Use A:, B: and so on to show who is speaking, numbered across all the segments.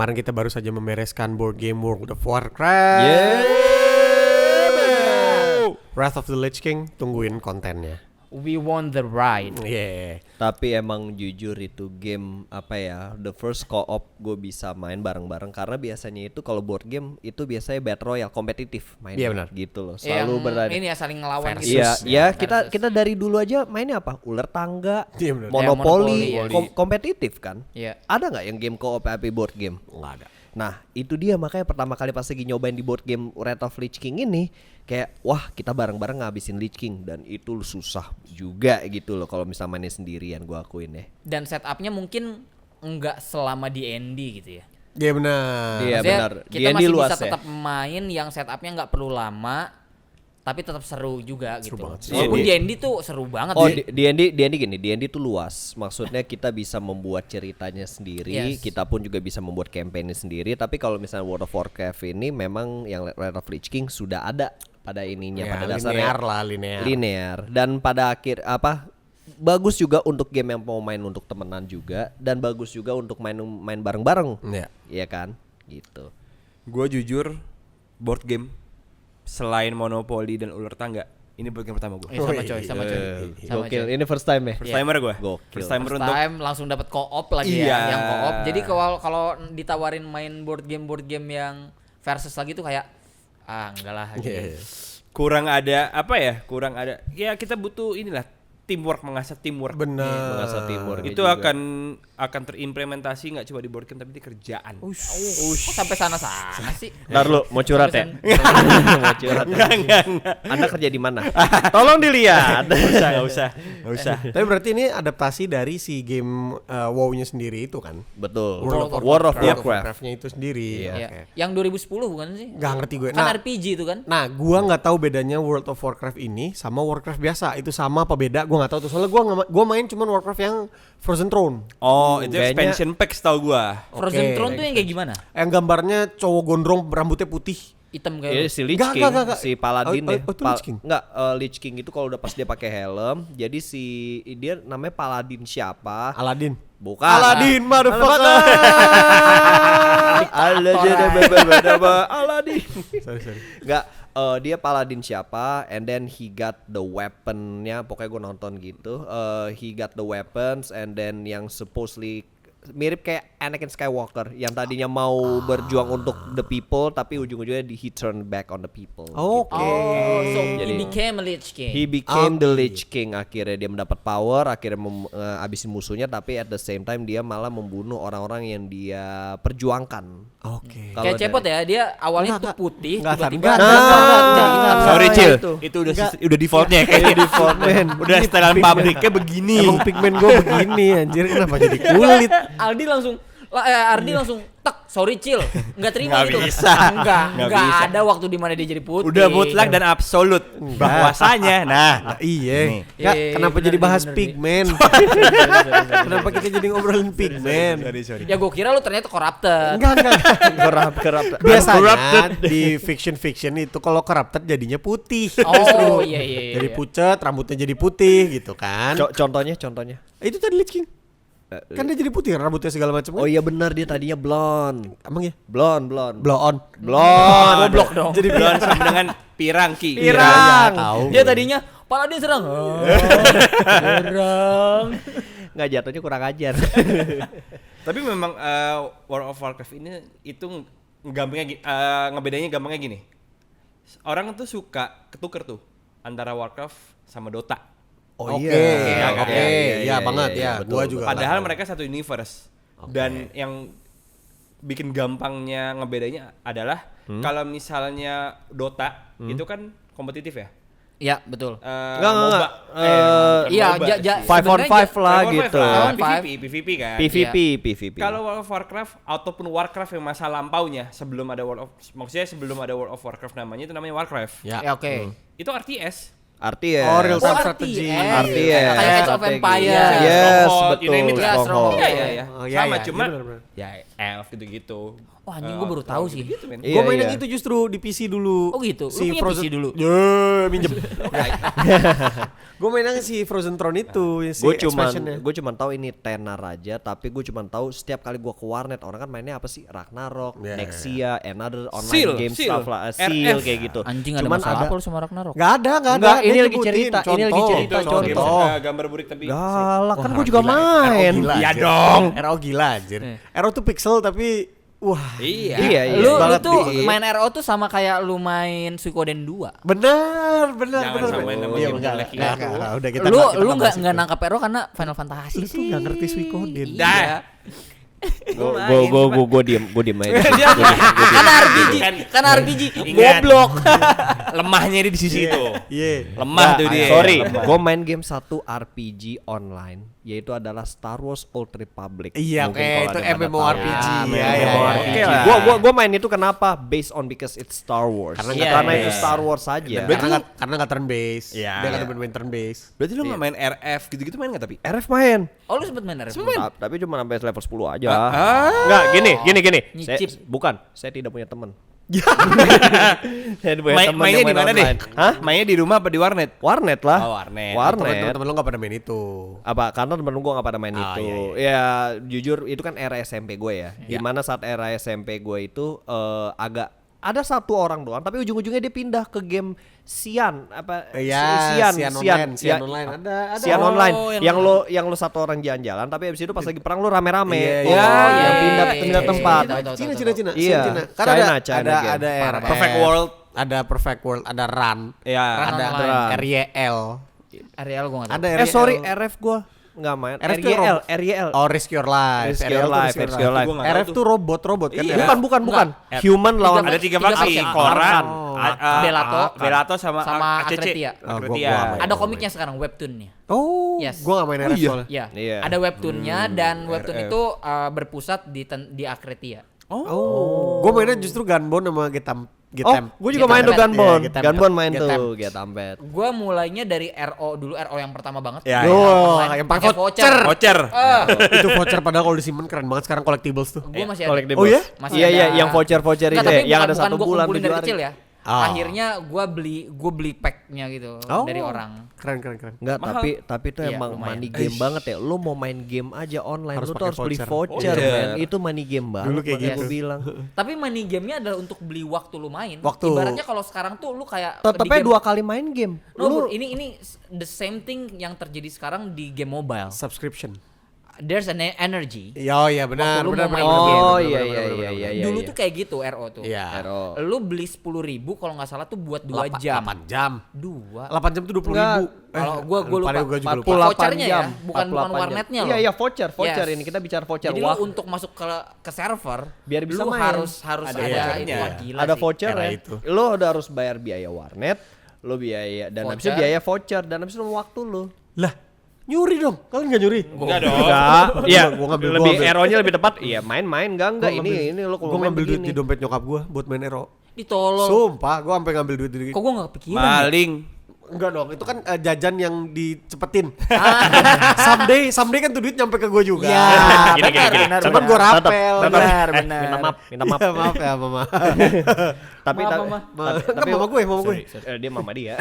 A: Kemarin kita baru saja membereskan board game World of Warcraft. Wrath of the Lich King, tungguin kontennya.
B: We want the ride.
A: Yeah.
C: Tapi emang jujur itu game apa ya, the first co-op gue bisa main bareng-bareng. Karena biasanya itu kalau board game itu biasanya battle royale kompetitif mainnya.
A: Iya, benar.
C: Gitu loh.
B: Yang
C: Selalu berada.
B: ini ya saling ngelawan
A: Versus.
B: gitu.
C: Iya,
B: Versus.
C: kita dari dulu aja mainnya apa? Ular tangga,
A: Iya, benar.
C: monopoli,
B: Ya, monopoli,
C: kompetitif kan?
B: Iya.
C: Ada nggak yang game co-op tapi board game?
A: Nggak ada.
C: Nah itu dia makanya pertama kali pas lagi nyobain di board game Wrath of Lich King ini kayak wah kita bareng-bareng ngabisin Lich King dan itu susah juga gitu loh kalau misalnya mainnya sendirian gue akuin ya.
B: Dan setupnya mungkin nggak selama di ND gitu ya.
A: Iya benar.
C: Iya
B: Maksudnya
C: benar.
B: kita
C: D&D
B: masih
C: luas
B: bisa
C: ya.
B: tetap main yang setupnya nggak perlu lama, tapi tetap seru juga gitu.
A: banget sih.
B: Walaupun
C: Iya,
B: D&D tuh seru banget.
C: Oh
B: sih.
C: D&D gini, D&D tuh luas. Maksudnya kita bisa membuat ceritanya sendiri,
B: Yes.
C: kita pun juga bisa membuat campaign sendiri. Tapi kalau misalnya World of Warcraft ini memang yang Wrath of Lich King sudah ada pada ininya,
A: Ya,
C: pada dasarnya
A: linear lah, linear.
C: linear. Dan pada akhir bagus juga untuk game yang mau main untuk temenan juga, dan bagus juga untuk main bareng-bareng.
A: Iya.
C: Iya kan? Gitu.
D: Gue jujur board game selain Monopoly dan ular tangga, ini board game pertama gue.
B: Sama coy, sama coy. Sama
C: Gokil.
B: coy.
C: Ini first time ya?
D: First timer gue.
C: Gokil.
D: First timer
B: First
D: untuk
B: time langsung dapat co-op lagi
D: Iya.
B: ya, yang co-op. Jadi kalau ditawarin main board game yang versus lagi tuh kayak enggak lah gitu.
A: Iya.
D: kurang ada apa ya? Kurang ada. Ya kita butuh inilah teamwork, mengasah teamwork.
A: Benar.
C: Mengasah timur.
D: Itu akan terimplementasi nggak cuma di board game tapi di kerjaan.
B: Kok sampai sana sih?
C: Ntar lu mau curhat ya?
B: Sampai
C: Mau curhat. Anda kerja di mana? Tolong dilihat.
D: Nggak usah.
A: Tapi berarti ini adaptasi dari si game WoW-nya sendiri itu kan?
C: Betul.
B: World of
C: World of
A: World of
C: Warcraft.
A: Warcraft-nya itu sendiri.
C: Iya.
B: Iya.
A: Oke.
B: Yang 2010 bukan sih?
A: Nggak ngerti gue.
B: Kan
A: Nah,
B: RPG itu kan?
A: Nah, gua nggak tahu bedanya World of Warcraft ini sama Warcraft biasa. Itu sama apa beda? Gua nggak tahu tuh. Soalnya gua main cuman Warcraft yang Frozen Throne.
D: Oh, itu
C: Kayaknya-
D: expansion pack setahu gua.
B: Frozen
A: Oke.
B: Throne tuh yang kayak gimana?
A: Yang gambarnya cowok gondrong rambutnya putih.
B: Hitam
C: Iya
B: kayak
C: si Lich
A: Enggak,
C: King,
A: enggak.
C: si Paladin
A: Oh,
C: ya.
A: itu Lich King?
C: Enggak, Lich King itu kalau udah pas dia pakai helm, jadi dia namanya Paladin siapa?
A: Aladdin.
C: Bukan.
A: Aladdin, motherfucker.
C: Aladdin.
A: sorry.
C: Enggak, dia Paladin siapa? And then he got the weaponnya. Pokoknya gue nonton gitu. He got the weapons and then yang supposedly mirip kayak Anakin Skywalker yang tadinya mau berjuang untuk the people tapi ujung-ujungnya he turn back on the people.
A: Oke.
B: Oh, so
C: Jadi-
B: he became a Lich King.
C: He became the Lich King. Akhirnya dia mendapat power, akhirnya abisin musuhnya, tapi at the same time dia malah membunuh orang-orang yang dia perjuangkan.
A: Oke.
C: Kalau
B: Kayak cepot ya, dia awalnya
A: Enggak,
B: tuh putih,
A: enggak,
B: tiba-tiba
A: enggak.
B: jadi hitam.
D: Sorry Cil,
C: itu.
D: itu udah defaultnya kayaknya
C: Default man.
D: udah setelan pabriknya begini.
A: Emang pigmen gue begini anjir, kenapa jadi kulit?
B: Ardi langsung tak, sorry Cil, nggak terima
D: Nggak
B: gitu.
D: bisa.
B: Nggak
D: Nggak bisa.
B: ada waktu di mana dia jadi putih.
D: Udah mutlak dan absolut bahwasanya. Nah,
A: Nah, iya.
D: Nih.
A: Nggak,
B: Iya,
A: kenapa
B: bener
A: jadi
B: nih,
A: bahas
B: bener nih.
A: pigmen? Kenapa kita jadi ngobrolin pigmen?
D: sorry.
B: Ya gue kira lu ternyata corrupted.
A: Enggak.
C: Kerap.
A: Biasanya di fiction itu kalau corrupted jadinya putih.
B: Oh iya.
A: Jadi pucet, rambutnya jadi putih gitu kan.
C: Contohnya.
A: Itu tadi Lich King. Kan dia jadi putih, rambutnya segala macam.
C: Oh iya benar dia tadinya blonde.
A: Emang ya?
C: Blonde.
A: Blow on.
B: Goblok dong.
A: Jadi
D: Belum sama dengan pirang ki.
A: pirang. Tahu.
B: Dia tadinya Paladin serang. Serang.
C: Nggak, jatuhnya kurang ajar.
D: Tapi memang World of Warcraft ini itu ngebedainnya gampangnya gini. Orang tuh suka ketuker tuh antara Warcraft sama Dota.
C: Oh
A: Oke,
C: iya.
A: oke.
C: Iya,
A: Ya banget ya.
C: betul,
A: Gua juga.
D: Padahal
A: tahu.
D: mereka satu universe.
A: Oke.
D: Dan yang bikin gampangnya ngebedainnya adalah kalau misalnya Dota itu kan kompetitif ya.
B: Iya betul.
C: Enggak.
B: Iya,
C: Five on five lah gitu.
D: PvP kan.
C: PvP.
D: Kalau World of Warcraft ataupun Warcraft yang masa lampaunya sebelum ada World of Warcraft namanya itu namanya Warcraft.
A: Ya.
B: Ya oke.
D: Itu RTS.
C: RTS.
A: Oh, real time
B: Oh,
A: strategy.
C: RTS.
B: Kayak Age of
C: strategi.
B: Empire.
C: Yes,
D: Stronghold,
C: betul.
D: you name it,
B: ya,
C: Stronghold.
B: Stronghold.
D: Iya.
A: Oh, iya,
D: Sama
A: iya,
D: cuma
A: iya, bener-bener.
D: ya elf gitu-gitu.
B: Oh, anjing gua baru tahu sih.
D: Gitu, men.
C: Iya,
A: Gue main
C: iya.
A: yang itu justru di PC dulu.
B: Oh gitu. Lu punya PC dulu?
A: Minjem. Gue main yang si Frozen Throne itu, si expansion-nya.
C: Gue cuman tahu ini tenar aja, tapi gue cuman tahu setiap kali gue ke warnet orang kan mainnya apa sih, Ragnarok,
A: Yeah.
C: Nexia, another online
D: Seal,
C: game
D: Seal,
C: stuff lah,
D: RF.
C: Seal kayak gitu.
B: Anjing ada
C: Cuman
B: masalah apa lu sama Ragnarok?
A: Gak ada.
C: Enggak,
A: Dia
C: ini lagi
A: nyebutin
C: cerita, ini lagi cerita,
D: Itu
C: contoh.
D: game, gambar burik tapi
C: Galak kan
A: Wah,
C: gue juga
A: gila.
C: main.
A: RO gila,
D: Iya
A: anjir.
D: dong.
A: RO gila anjir. RO tuh pixel tapi wah.
D: Iya.
C: Iya, iya.
B: Lu
A: banget
B: tuh
A: di-
B: main RO tuh sama kayak lu main Suikoden 2.
A: Bener.
D: Jangan samain sama
A: Iya,
D: game
A: enggak,
D: jelek
A: enggak,
D: itu.
A: enggak, udah kita
B: Lu
A: kita
B: lu
A: bahas
B: enggak
A: itu.
B: nangkap RO karena Final Fantasy
A: Lu tuh nggak ngerti Suikoden.
B: Iya.
C: Gue diem aja.
B: Karena RPG, karena RPG
D: Ingat.
B: goblok.
D: Lemahnya dia di sisi itu.
A: Iya.
D: Lemah tuh dia.
C: Sorry,
D: Lemah.
C: gue main game satu RPG online, yaitu adalah Star Wars Old Republic.
A: Iya,
C: Mungkin
A: oke,
C: kalau
A: itu
C: ada pada
A: MMORPG.
C: tahu.
A: Iya, iya,
C: MMORPG.
D: iya. Oke lah.
C: Gua main itu kenapa? Based on because it's Star Wars.
A: Karena
B: Iya,
C: Karena
B: iya,
C: itu
B: iya.
C: Star Wars saja.
A: Karena nggak turn based.
D: Iya.
A: Dia nggak
D: Iya.
A: main turn based.
D: Berarti lu nggak main RF gitu-gitu main nggak tapi?
C: RF main.
B: Oh lu sempet main RF?
C: Tapi cuma sampai level 10 aja.
D: Ah.
C: Enggak, gini.
B: Nyicip.
C: Saya tidak punya teman. Saya tidak punya teman
D: Mainnya
C: yang
D: di
C: main
D: mana deh?
C: online. Hah?
D: Mainnya di rumah apa di warnet?
C: Warnet lah.
D: Oh, warnet.
C: Warnet.
A: Temen-temen lu nggak pada main itu.
C: Apa karena temen gue gak pada main
A: Ah,
C: itu.
A: iya,
C: Ya jujur itu kan era SMP gue ya. Dimana saat era SMP gue itu agak ada satu orang doang, tapi ujung-ujungnya dia pindah ke game Sian apa?
A: Iya, Sian online, Sian
C: Ya,
A: online. Ada.
C: Sian
D: Oh,
C: online
D: yang-
C: yang lo satu orang jalan-jalan, tapi abis itu pas lagi perang lo rame-rame.
A: Iya,
C: Oh,
A: iya,
C: yang
B: iya,
C: pindah
B: iya,
C: pindah
B: iya,
C: tempat.
B: iya, iya.
A: Cina.
C: Iya,
A: Cina. Kan
C: China
A: ada
C: game.
A: RF,
D: Perfect World.
A: ada Perfect World, ada Run,
D: Ya.
B: Run
A: ada
B: online.
A: RYL,
B: Ariel gua enggak tahu.
A: ada RYL.
C: Sorry, RF gue nggak main.
A: RF tuh
C: RYL.
A: Oh, Risk Your Life.
C: Risk
A: RYL
C: Your
A: tuh
C: Life, Risk Your Life.
D: Gua nggak tahu
A: RF
D: tuh.
A: tuh robot kan.
D: Iya.
C: Bukan.
B: Enggak.
C: Human lawan
D: Ada tiga
B: Tiga
D: faksi,
B: faksi.
D: Koran,
B: Belato.
D: sama
B: Akretia.
A: Oh, gua
D: Akretia.
A: main.
B: Ada komiknya sekarang, webtoonnya.
A: Oh,
B: Yes.
A: gua nggak main RF soalnya.
B: Iya.
C: Iya.
B: Ada webtoonnya dan webtoon
D: RF.
B: itu berpusat di Akretia.
A: Oh, gua mainnya justru Gunbone sama Getam.
C: gue juga main tuh
B: Get
C: Gunbone.
A: Get Tempted.
C: Gunbone main
A: Get
C: tuh,
A: Tempted.
C: Get Tempted.
B: Gua mulainya dari RO dulu, RO yang pertama banget.
A: Ya,
B: Yang
A: ya.
B: online,
A: Yang
B: pakai voucher.
D: Voucher.
A: Itu voucher padahal kalau disimpan keren banget sekarang collectibles tuh.
B: Gua masih ada.
C: Collectibles.
A: Oh iya?
B: Masih
C: Iya,
B: ada.
C: yang voucher-voucher
B: Nggak,
C: itu
B: tapi
C: ya, yang ada
B: bukan
C: 1
B: gua
C: bulan
B: kumpulin dari
C: tujuh
B: kecil
C: hari.
B: ya.
A: Oh.
B: Akhirnya gua beli packnya gitu
A: Oh.
B: dari orang.
A: Keren.
C: Enggak,
D: Mahal.
C: tapi itu
B: Iya,
C: emang
B: lumayan.
C: money game banget ya. Lu mau main game aja online,
A: Harus
C: lu tuh
A: pakai
C: harus beli
A: voucher.
C: voucher,
D: Voucher.
C: man. Itu money game banget.
A: Dulu kayak
C: makanya
A: gitu.
C: gua bilang.
B: Tapi money gamenya adalah untuk beli waktu lu main.
A: Waktu.
B: Ibaratnya kalau sekarang tuh lu kayak
C: Tetepnya 2 kali main game.
B: No, bro,
C: Lu
B: ini the same thing yang terjadi sekarang di game mobile.
A: Subscription.
B: There's an energy.
A: Iya, benar,
B: Waktu lu
A: benar,
B: mau
A: benar.
B: main game.
C: Oh
A: benar,
C: iya
A: benar,
C: iya
A: benar,
C: iya
A: benar.
C: iya.
B: Dulu tuh kayak gitu RO tuh.
A: Iya.
C: RO.
B: Lu beli 10.000 kalau nggak salah tuh buat 2 jam.
A: 8 jam.
B: 2.
A: 8 jam tuh 20
C: Enggak.
A: ribu.
B: Kalau gua lupa.
A: Gua juga lupa.
C: 48
B: Vouchernya ya,
C: jam.
B: bukan
C: 48 jam.
B: warnetnya loh.
C: Iya iya voucher
B: Yes.
C: ini kita bicara voucher.
B: Jadi
C: Wah,
B: lu untuk masuk ke server
C: Biar bisa
B: lu
C: main.
B: harus
D: Ada
B: ada
D: vouchernya.
B: itu. Wah, gila
C: ada
B: sih.
C: voucher
A: Era
C: ya.
A: itu.
C: Lu udah harus bayar biaya warnet, lu biaya dan habis itu
B: Voucher.
C: biaya voucher dan habis itu waktu lu.
A: Lah, nyuri dong. Kalian enggak nyuri?
D: Enggak dong.
C: Enggak, iya,
A: Gua ngambil,
C: lebih
A: gua ambil.
C: RO-nya lebih tepat. Iya, main-main enggak ini lu kalau
A: Gua
C: main
A: ngambil duit
C: begini.
A: di dompet nyokap gua buat main Ero.
B: Ditolol.
A: Sumpah, gua sampai ngambil duit dari
B: Kok gua enggak kepikiran? ya?
D: Maling.
A: Enggak dong, itu kan jajan yang dicepetin.
B: Ah.
A: someday kan tuh duit nyampe ke gua juga.
B: Iya,
C: Gini, gini.
B: benar.
A: Cuman gua rapel.
B: Benar,
C: Eh,
B: benar.
C: minta maaf.
A: Iya, maaf ya, Mama.
C: Tapi
B: Maaf,
C: tapi
B: Mama.
A: Enggak, mama gue, mama gue.
C: dia mama dia.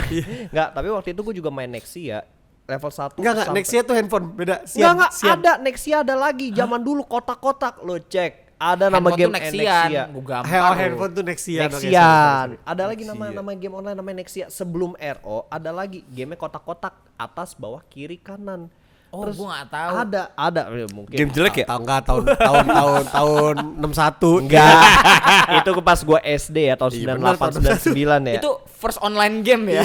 C: Enggak, tapi waktu itu gua juga main Nexia level 1.
A: Enggak, Nexia tuh handphone, beda.
C: Enggak,
A: Sian.
C: ada Nexia ada lagi. Zaman dulu kotak-kotak lo cek. Ada nama game Nexia.
B: Gua gampang.
A: Handphone tuh Nexian. Oke,
C: Nexian.
A: sorry.
C: Ada lagi nama game online namanya Nexia. Sebelum RO ada lagi gamenya kotak-kotak atas bawah kiri kanan.
B: Oh, gua nggak tahu.
C: Ada mungkin.
D: Game jelek ya?
A: Tahu enggak tahun 61.
C: Enggak. Itu ke pas gua SD ya tahun
A: Iya, bener,
C: 98 99 ya.
B: Itu first online game ya.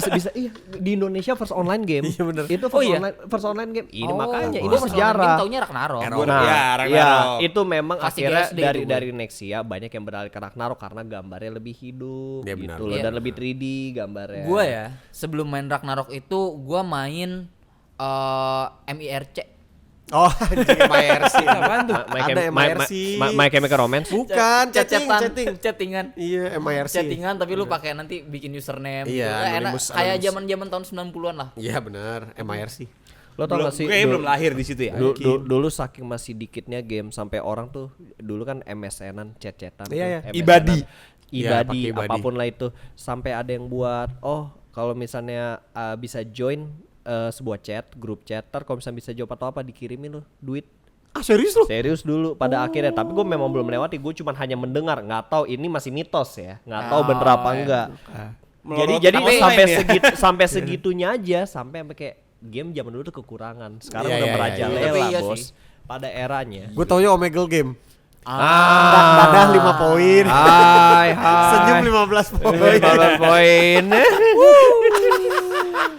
C: bisa iya di Indonesia first online game.
A: Iya, bener.
C: Itu
B: Oh, iya?
C: first online game. Ini
B: Oh,
C: makanya
B: gua
C: ini
B: first online game
C: sejarah.
B: taunya Ragnarok.
C: Nah,
D: Ya,
C: iya,
D: Ragnarok.
C: itu memang
B: Pasti
C: akhirnya
B: SD
C: dari
B: itu gue.
C: dari Nexia banyak yang beralih ke Ragnarok karena gambarnya lebih hidup
A: Iya, benar.
C: gitu loh
B: Iya.
C: dan lebih 3D gambarnya.
B: Gua ya, sebelum main Ragnarok itu gua main MIRC.
A: Oh, anjing MIRC.
D: Apaan tuh?
A: Ada MIRC.
C: My Chemical Romance.
A: Bukan, chatting.
B: Chattingan.
A: Iya, MIRC.
B: Chattingan tapi lu pakai nanti bikin username.
A: Iya,
B: Enak,
A: anonymous,
B: kayak
A: anonymous.
B: zaman-zaman tahun 90-an lah.
A: Iya benar, MIRC.
C: Lo tau gak sih?
D: Gue belum lahir di situ ya.
C: Dulu saking masih dikitnya game sampai orang tuh dulu kan MSN-an chat-chatan.
A: Iya,
C: tuh,
A: iya.
C: MSN-an,
D: Ibadi.
A: Iya,
C: Ibadi,
A: pakai Ibadi.
C: apapun lah itu. Sampai ada yang buat kalau misalnya bisa join sebuah chat, grup chat, kalau misalnya bisa jawab atau apa dikirimin lo duit.
A: Ah, serius lu?
C: Serius dulu pada akhirnya, tapi gue memang belum melewati, gue cuma hanya mendengar, nggak tahu ini masih mitos ya, nggak tahu bener apa enggak. Jadi sampai segitunya aja, sampai kayak game zaman dulu tuh kekurangan. Sekarang
A: Iya,
C: udah
A: iya,
C: merajalela
B: iya. Tapi iya
C: bos.
B: sih.
C: Pada eranya.
A: Gue taunya Omegle game.
C: Ah,
A: Dadah 5 poin.
C: Hai,
A: Senyum 15 poin.
C: 15 poin.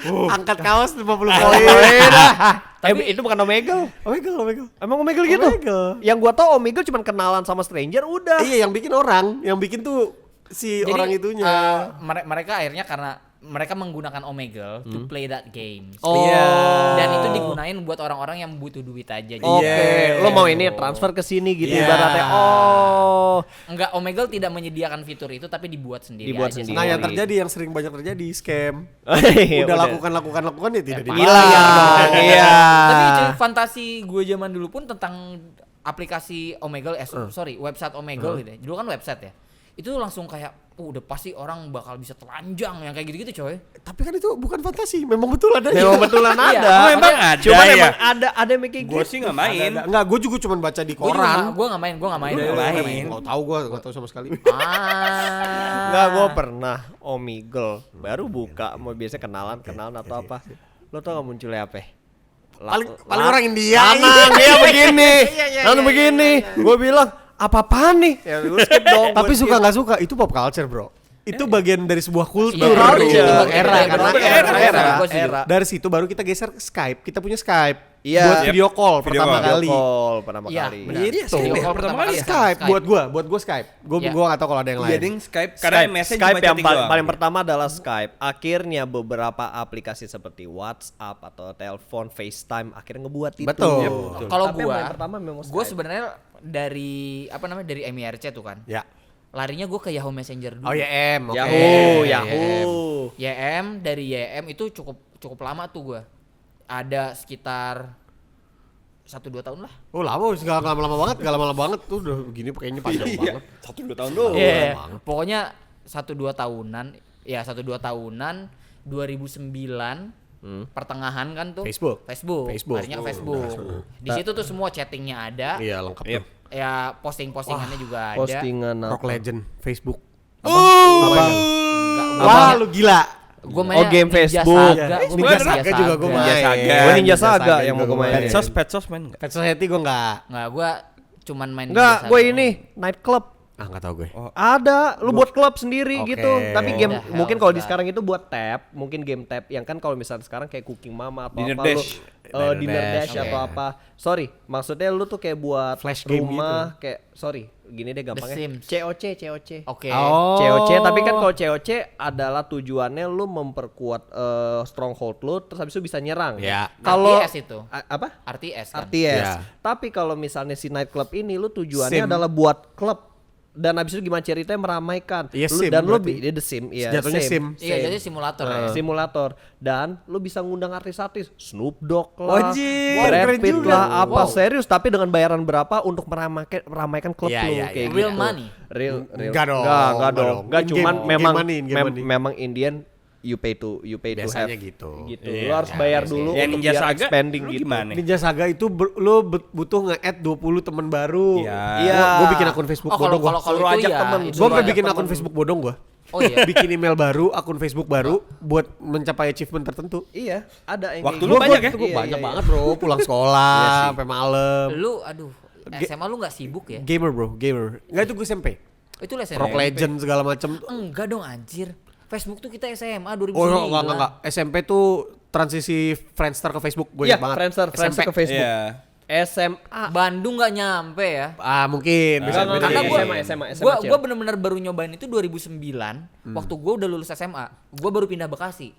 A: Angkat kaos 50 poin.
C: Tapi itu bukan Omegle.
A: Omegle.
C: Emang Omegle gitu?
A: Omegle.
C: Yang gua tahu Omegle cuma kenalan sama stranger udah.
A: Iya, yang bikin orang, yang bikin tuh si
B: Jadi,
A: orang itunya.
B: Mereka akhirnya karena mereka menggunakan Omegle to play that game.
C: Oh.
B: Dan itu digunain buat orang-orang yang butuh duit aja. Jadi
C: Oke, lo mau ini transfer ke sini gitu
A: Iya.
C: ibaratnya. Oh.
B: enggak, Omegle tidak menyediakan fitur itu tapi dibuat sendiri
C: Dibuat
B: aja.
C: sendiri.
A: Nah, yang
C: Sorry.
A: terjadi yang sering banyak terjadi scam.
C: Iya,
A: Udah lakukan ya tidak
C: Hilang.
A: dibayar.
C: Iya.
B: Tapi cuy, fantasi gue zaman dulu pun tentang aplikasi Omegle, sorry, website Omegle gitu ya. Dulu kan website ya. Itu langsung kayak, udah pasti orang bakal bisa telanjang yang kayak gitu-gitu coy.
A: Tapi kan itu bukan fantasi, memang betul ada.
C: Memang betulan
B: Iya.
C: ada.
D: Oh, emang ada
C: Cuma
D: ya?
C: emang ada yang kayak
D: Gue
C: gitu.
D: sih nggak main.
A: Enggak, gue juga cuma baca di koran.
B: Gue nggak main.
D: Lu nggak main.
A: Enggak tahu gue, enggak tahu sama sekali.
C: Enggak, gue pernah Omegle baru buka, mau biasa kenalan atau apa. Lo tau gak munculnya apa?
A: Paling orang India.
C: Lanang dia begini.
A: Iya,
C: Lalu begini. Gue bilang, apa-apaan nih? Ya lu skip dong.
A: Tapi suka nggak suka itu pop culture, bro. Itu bagian dari sebuah kultur.
B: Iya,
A: bro.
C: iya.
A: Era karena
B: Era.
C: Era.
A: Dari situ baru kita geser ke Skype. Kita punya Skype
C: Iya.
A: buat video call
D: Video
A: pertama
D: call.
A: kali.
C: Call pertama
B: Iya,
C: kali.
B: benar.
A: Gitu.
B: Video call pertama kali
A: Skype buat gua Skype. Gua
B: Iya.
A: nggak tahu kalau ada yang lain.
D: Jadi Skype karena message
C: Skype
D: cuma
C: yang
D: chatting doang.
C: paling pertama adalah Skype. Akhirnya beberapa aplikasi seperti WhatsApp atau telepon, FaceTime akhirnya ngebuat itu.
A: Betul.
C: Yep.
A: Betul.
B: Kalau
C: Tapi yang
B: gua,
C: paling pertama memang
B: gue
C: Skype.
B: sebenarnya dari dari MIRC tuh kan.
A: Ya.
B: Larinya gue ke Yahoo Messenger dulu.
A: Oh YM. oke.
C: Yahoo.
B: YM, dari YM itu cukup lama tuh gue. Ada sekitar 1-2 tahun lah.
A: Oh lama, nggak lama-lama banget, nggak lama-lama banget tuh udah begini pakainya panjang banget.
D: 1-2 tahun doang.
B: Iya. Pokoknya 1-2 tahunan, ya 1-2 tahunan 2009 pertengahan kan tuh.
A: Facebook.
B: Facebook. Larinya ke Facebook. Di situ tuh semua chattingnya ada.
A: Iya lengkap
D: Yep.
A: tuh.
B: Ya postingannya juga ada.
C: Postingan
A: Rock
C: apa?
A: Legend, Facebook.
B: Enggak,
A: Wah lu gila.
B: Gua
C: Oh, game Facebook.
A: Ninja Saga juga gua main.
D: Ninja Saga.
C: Gua Ninja Saga yang mau
A: juga
C: gua main.
D: Petsos main enggak?
A: Pet Society gua enggak.
B: Nggak, gue cuman main
C: Enggak,
B: Ninja
C: gue
B: Saga.
C: ini night club.
A: Ah enggak tahu gue.
C: Ada, lu buat klub sendiri
A: Oke.
C: gitu. Tapi game
B: Udah,
C: mungkin
B: hell,
C: kalau di
B: udah.
C: sekarang itu buat tab, mungkin game tab yang kan kalau misalnya sekarang kayak Cooking Mama atau
D: Dinner
C: apa
D: Dash.
C: Dinner Dash
A: Oke.
C: atau apa. Sorry, maksudnya lu tuh kayak buat
A: Flash game
C: rumah kayak gini deh gampangnya.
B: Sims.
C: COC.
B: Oke.
A: Oh.
C: COC, tapi kan kalau COC adalah tujuannya lu memperkuat stronghold lu terus habis itu bisa nyerang.
A: Ya.
C: Kalau
B: RTS itu.
C: Apa?
B: RTS kan.
C: RTS.
A: Ya.
C: Tapi kalau misalnya si night club ini lu tujuannya
A: Sim.
C: adalah buat klub dan habis itu gimana ceritanya meramaikan.
A: Iya,
C: Lu-
A: sim
C: dan lu
A: berarti.
C: dia the sim, iya.
A: Jatuhnya sim.
B: Iya, jadi simulator ya.
C: Simulator dan lu bisa ngundang artis-artis Snoop Dogg lah,
A: Anjir,
C: Brad
A: keren
C: Pitt
A: juga.
C: lah, apa
B: Wow.
C: serius tapi dengan bayaran berapa untuk meramaikan klub
A: Iya,
C: lu
A: iya,
C: kayak
A: iya.
B: Real
C: gitu.
B: money?
C: Real.
A: Enggak dong,
C: Enggak
A: enggak
C: dong.
A: dong.
C: Enggak
A: In-game,
C: cuman
A: in-game
C: memang
A: money, in-game money.
C: memang Indian you pay to
A: Biasanya
C: have
A: gitu.
C: gitu.
A: Iya,
C: Lu harus bayar
A: iya
C: dulu
D: Ya
C: untuk
D: Ninja
C: biar
D: Saga
C: expanding
D: lu
C: gitu.
D: gimana?
A: Ninja Saga itu lu butuh nge-add 20 teman baru.
D: Iya.
C: Iya.
A: Gua bikin akun Facebook
B: Oh, kalau
A: bodong gua.
B: kalau
C: Suruh
B: itu
C: ajak
B: ya,
C: temen.
B: itu
A: Gua sampai
B: ya.
A: bikin akun Facebook bodong gua.
B: Oh iya.
A: Bikin email baru, akun Facebook baru buat mencapai achievement tertentu.
C: Iya, ada yang
D: Waktu
C: kayak
D: lu
C: gitu.
D: banyak ya?
A: Gua banyak banget, Bro. Pulang sekolah sampai malam.
B: Lu aduh, SMA lu nggak sibuk ya?
A: Gamer, Bro, gamer. Enggak itu gue SMP.
B: Itu lu SMA.
A: Rock Legend segala macem.
B: Enggak dong anjir. Facebook tuh kita SMA 2009.
A: Oh, enggak. SMP tuh transisi Friendster ke Facebook gue
C: Iya,
A: ingat banget.
C: Friendster
A: SMP.
C: ke Facebook.
D: Iya.
C: SMA.
B: Bandung nggak nyampe ya.
A: Ah, mungkin bisa
C: Enggak,
A: beda.
B: Karena
C: Iya,
B: gua
C: SMA,
B: gua bener-bener baru nyobain itu 2009 waktu gua udah lulus SMA. Gua baru pindah Bekasi.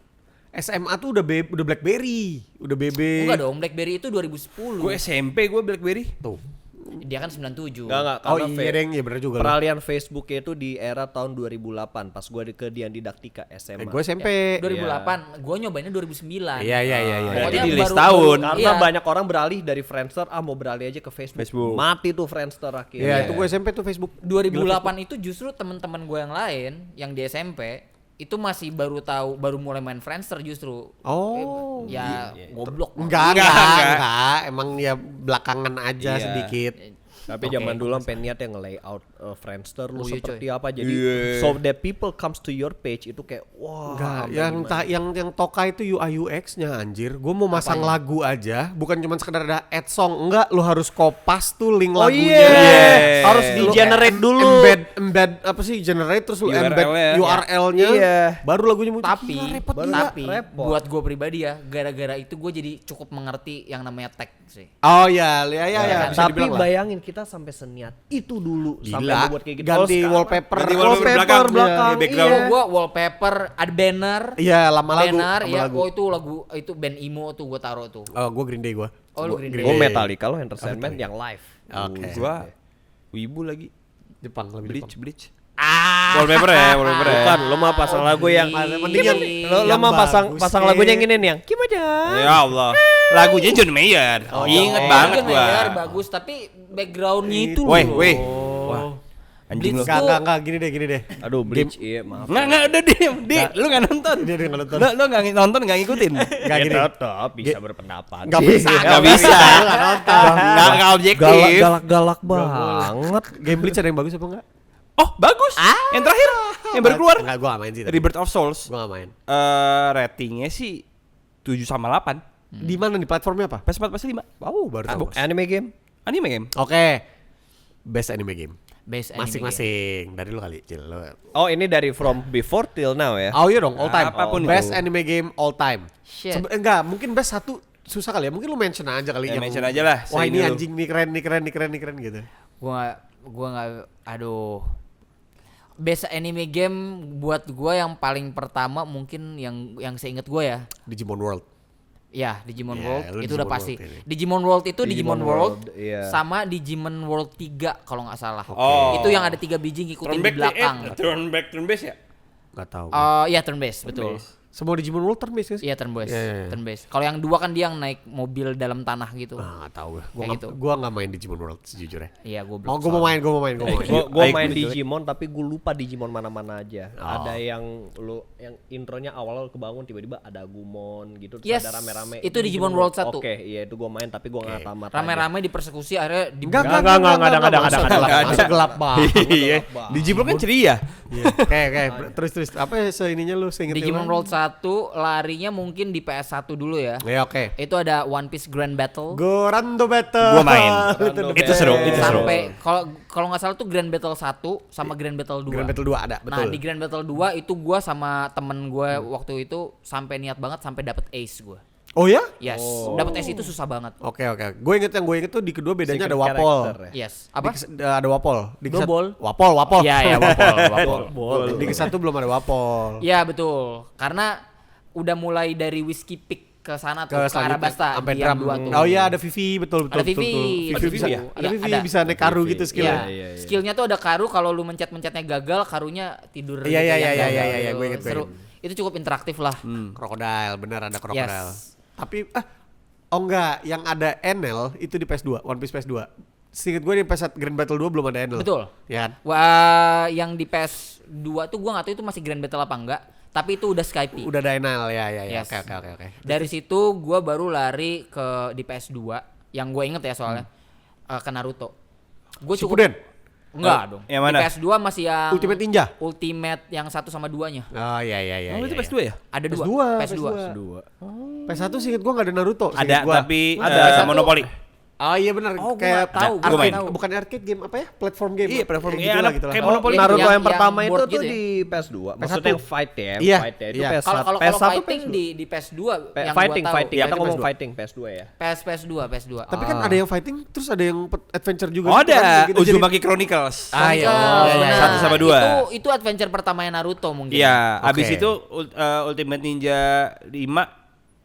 A: SMA tuh udah BlackBerry, udah BB.
B: Enggak dong, BlackBerry itu 2010.
D: Gue SMP gue BlackBerry.
A: Tuh.
B: Dia kan 97.
C: Enggak,
A: Oh
C: karena
A: iya deng, ya bener juga.
C: peralihan Facebooknya itu di era tahun 2008 pas gue ke Dian Didaktika SMA.
A: Gue SMP.
B: 2008, gua nyobainnya 2009.
A: Iya.
D: Berarti
B: Pokoknya
D: di list tahun.
C: Karena
B: iya.
C: banyak orang beralih dari Friendster, mau beralih aja ke Facebook. Mati tuh Friendster
A: Iya,
C: akhirnya.
A: itu gue SMP tuh Facebook.
B: 2008 itu justru teman-teman gue yang lain yang di SMP itu masih baru mulai main Friendster justru.
A: Oh.
B: Ya goblok.
A: Enggak. Emang ya belakangan aja
C: Iya.
A: sedikit.
C: Tapi
B: Oke.
C: zaman dulu sampai niat yang nge-layout Friendster lu
B: Oh, iya,
C: seperti apa jadi so that people comes to your page itu kayak wah.
A: Enggak,
C: sampai gimana.
A: yang Toka itu UI UX-nya anjir. Gue mau masang lagu aja, bukan cuma sekedar ada add song. Enggak, lu harus kopas tuh link
C: Oh
A: lagunya.
C: iya, harus
A: Lu
C: di-generate dulu.
A: Embed apa sih? Generate terus lu embed
D: URL-nya.
A: URL-nya.
C: Iya.
A: Baru lagunya muncul.
B: Tapi
A: Gila, repot gila.
B: tapi
C: repot.
B: buat gue pribadi ya, gara-gara itu gue jadi cukup mengerti yang namanya tag sih.
A: Oh ya, bisa
C: Tapi
A: dibilang lah.
C: bayangin kita sampai seniat itu dulu sampai
A: Gila,
C: lu buat kayak gitu.
A: ganti
C: Kalau sekarang-
A: wallpaper.
D: Ganti wallpaper belakang. Iya, background.
B: Oh, gue wallpaper, ada banner.
A: Iya, lama lagu.
B: Banner,
A: lama
B: ya.
A: lagu.
B: Oh itu lagu itu band emo tuh gue taruh tuh.
A: Oh, gue Green Day gue.
B: Oh lu Green Day.
C: Gue Metallica lo entertainment yang live.
A: Oke.
D: Gue wibu lagi.
A: Jepang lebih Jepang.
D: Bleach.
B: Ah.
D: Wallpaper ya.
C: Bukan, lo mah pasang lagu yang
B: Mendingan
C: lo
A: Yang
C: mah pasang
A: bagus,
C: lagunya
A: Ken.
C: yang ini nih yang gimana?
D: Ya Allah. Lagunya John Mayer. Ingat banget
B: John
D: gua.
B: Mayer bagus tapi backgroundnya itu
D: Weh,
B: loh.
D: weh. Wah. Anjing lu.
B: Bleach.
A: Enggak, gini deh.
C: Aduh, Bleach, iya maaf.
D: Enggak, udah diem. Lu enggak nonton.
A: Dia nggak nonton.
D: Lu enggak nonton, enggak ngikutin.
A: Enggak gini.
C: tetap bisa berpendapat.
A: Enggak bisa.
D: Nggak bisa.
A: Nggak nonton.
D: Enggak objektif.
C: Galak banget.
A: Game Bleach ada yang bagus apa enggak?
D: Oh, bagus. Yang terakhir yang baru keluar.
A: Enggak, gua enggak main sih. tadi.
D: Rebirth of Souls.
A: Gua enggak main.
D: Ratingnya sih 7/8.
A: Di mana di platformnya apa?
D: PS4, PS5.
A: Oh, baru tahu.
C: Anime game?
D: Anime game.
A: Oke. Best anime game.
B: Best anime game.
A: Masing-masing. Dari lu kali, Cil. Lu.
C: Oh, ini dari from before till now ya?
A: Oh iya dong, all time.
D: Apapun
A: Best
D: itu.
A: anime game all time.
B: Shit.
A: Enggak, mungkin best satu susah kali ya. Mungkin lu mention aja kali
D: Ya,
A: yang-
D: mention aja lah,
A: Wah,
D: say
A: ini
D: dulu.
A: anjing nih keren gitu.
B: Gua nggak aduh. Best anime game buat gua yang paling pertama mungkin yang seinget gua ya.
A: Digimon World.
B: Ya, Digimon
A: Ya,
B: World
A: lu
B: itu udah
A: Digimon
B: pasti.
A: World ini.
B: Digimon World itu Digimon,
C: Digimon
B: World,
C: World, iya.
B: sama Digimon World 3 kalau nggak salah.
D: Oh.
B: Itu yang ada 3 biji ngikutin di belakang.
D: turn base ya?
A: Enggak tahu.
B: Iya turn based, betul.
A: Semua Digimon World turn-based kan?
B: Iya turn based.
A: Iya, iya, iya.
B: Turn based. Kalau yang 2 kan dia yang naik mobil dalam tanah gitu.
A: Ah, enggak tahu gue.
B: Kayak gitu.
A: Gua enggak main Digimon World sejujurnya.
B: Iya, gue
A: Oh, gue mau main.
C: Gue
D: Ayo,
C: main
D: gitu.
C: Digimon tapi gue lupa Digimon mana-mana aja.
A: Oh.
C: Ada yang yang intronya awal kebangun tiba-tiba ada Gumon gitu terus
B: Yes,
C: ada rame-rame.
B: itu Digimon World 1.
C: Oke, iya itu gue main tapi gue nggak tamat. aja.
B: Rame-rame dipersekusi akhirnya di
A: Enggak
C: ada.
A: Masuk gelap banget.
D: Iya. Digimon kan ceria.
A: Iya. Kayak terus apa ya seininya lu seinget
B: Digimon World 1 larinya mungkin di PS1 dulu ya.
A: Ya oke.
B: Itu ada One Piece Grand Battle.
A: Gorando Battle.
D: Gua main.
C: Random
D: Itu seru, itu seru.
B: Sampai kalau nggak salah tuh Grand Battle 1 sama Grand Battle 2.
A: Grand Battle 2 ada,
B: Nah,
A: betul.
B: di Grand Battle 2 itu gua sama temen gue waktu itu sampai niat banget sampai dapet ace gua.
A: Oh ya?
B: Yes, dapet ace itu susah banget.
A: Oke. Gue inget tuh di kedua bedanya
C: Secret
A: ada Wapol.
C: character ya?
B: Yes. Apa?
A: Ada Wapol. Di kesat-
B: Double.
A: Wapol.
B: Iya, iya, wapol.
A: Di ke-1 belum ada Wapol.
B: Iya, betul. Karena udah mulai dari Whiskey Peak ke sana tuh, ke arah
A: selanjutnya,
B: Basta
A: sampai
B: di yang
A: drum.
B: 2 tuh.
A: Oh iya ada Vivi betul.
B: Ada Vivi.
A: Vivi bisa.
B: Iya,
A: Ada Vivi
B: ada.
A: bisa naik karu gitu
B: Iya,
A: skillnya.
B: skillnya tuh ada karu kalau lu mencet-mencetnya gagal, karunya tidur.
A: Iya,
B: gitu,
A: iya,
B: yang
A: iya,
B: gagal
A: iya, iya,
B: gitu.
A: gue inget, gue
B: Seru. Itu cukup interaktif lah.
A: Krokodil, bener ada krokodil.
B: Yes.
A: Tapi oh enggak, yang ada Enel itu di PS2, One Piece PS2. Seinget gue di PS1 Grand Battle 2 belum ada Enel.
B: Betul.
A: Ya kan?
B: Wah, yang di PS2 tuh gua nggak tahu itu masih Grand Battle apa enggak, tapi itu udah Skype.
A: Udah ada Enel ya.
B: Yes.
A: Oke.
B: Dari situ gua baru lari ke di PS2 yang gue inget ya soalnya ke Naruto. Gue
A: Shippuden.
B: Enggak dong.
D: yang mana?
B: Di PS2 masih yang
A: Ultimate Ninja.
B: Ultimate yang 1 sama 2-nya.
A: Oh iya.
D: Oh, itu
A: iya.
D: PS2 ya?
B: Ada
A: PS2,
B: dua.
A: PS2. PS1 seinget gue gak ada Naruto.
D: Ada,
A: seinget gua.
D: tapi
B: Ada.
D: Monopoli.
A: Oh iya benar,
B: Oh, gua
A: kayak
B: nggak tahu, gua
A: arcade,
B: nggak tahu.
A: bukan arcade game apa ya? Platform game.
C: Iya, platform
A: Kayak
C: game.
A: gitulah,
D: Iya,
A: gitulah.
D: kayak
C: Oh,
D: Monopoly
C: Naruto
B: yang-
C: yang pertama
B: yang
C: itu
B: board
C: tuh
B: gitu ya?
C: di PS2. Maksudnya
A: PS1.
C: yang fight ya,
A: Iya,
C: fight ya. Itu
A: iya.
C: PS1.
B: Kalau
C: PS1
B: fighting di PS2 yang
C: fighting,
B: gua tahu.
C: fighting.
D: Iya,
C: Kita
D: itu
C: ngomong
D: PS2.
C: fighting PS2 ya.
B: PS2.
A: Tapi kan ada yang fighting, terus ada yang adventure juga.
D: Oh,
A: gitu kan,
D: ada
A: gitu. Jadi-
D: Uzumaki Chronicles.
A: Ah, iya.
B: Benar.
A: iya, iya.
D: 1 sama 2.
B: Itu adventure pertamanya Naruto mungkin.
D: Iya,
A: Oke.
D: abis itu Ultimate Ninja 5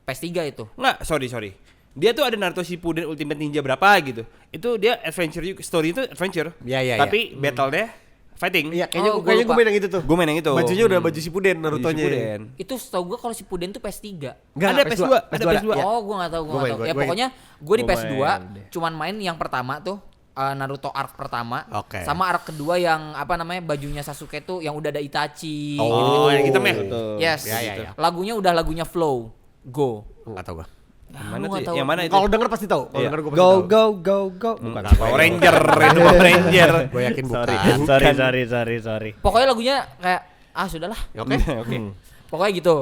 B: PS3 itu.
D: Enggak, sorry. Dia tuh ada Naruto Shippuden Ultimate Ninja berapa gitu. Itu dia adventure juga, story itu adventure.
A: Iya.
D: Tapi battle-nya fighting.
A: Iya, kayaknya
B: Oh,
A: gue
B: gua lupa.
A: main yang itu tuh.
D: Gue main yang itu.
A: Bajunya udah baju Shippuden Naruto-nya.
D: Shippuden.
B: Itu setahu gua kalau Shippuden tuh PS3.
A: Enggak,
D: Ada PS2, ada PS2.
A: Iya.
B: Oh, gua enggak tahu,
A: Gua
B: gua
A: main,
B: enggak tahu.
A: gua-
B: Ya
A: gua
B: pokoknya gua di
C: Gua
B: PS2
C: main deh.
B: cuman main yang pertama tuh Naruto arc pertama,
A: Oke.
B: sama arc kedua yang apa namanya bajunya Sasuke tuh yang udah ada Itachi.
A: Oh,
D: yang hitam ya?
C: Betul.
B: Yes.
A: Ya, ya, ya.
B: Lagunya udah lagunya Flow. Go.
A: Enggak tahu gua.
D: Mana
B: Lu
D: tuh?
B: nggak tahu.
D: Yang mana itu?
A: Kalau denger pasti tahu. Kalau
C: Iya.
A: denger gue pasti
C: Go
A: tahu.
C: go go go. Bukan.
D: Power Ranger, itu Power Ranger.
A: Gue yakin bukan.
C: Sorry.
B: Pokoknya lagunya kayak sudahlah.
A: Oke.
D: Oke.
B: Pokoknya gitu.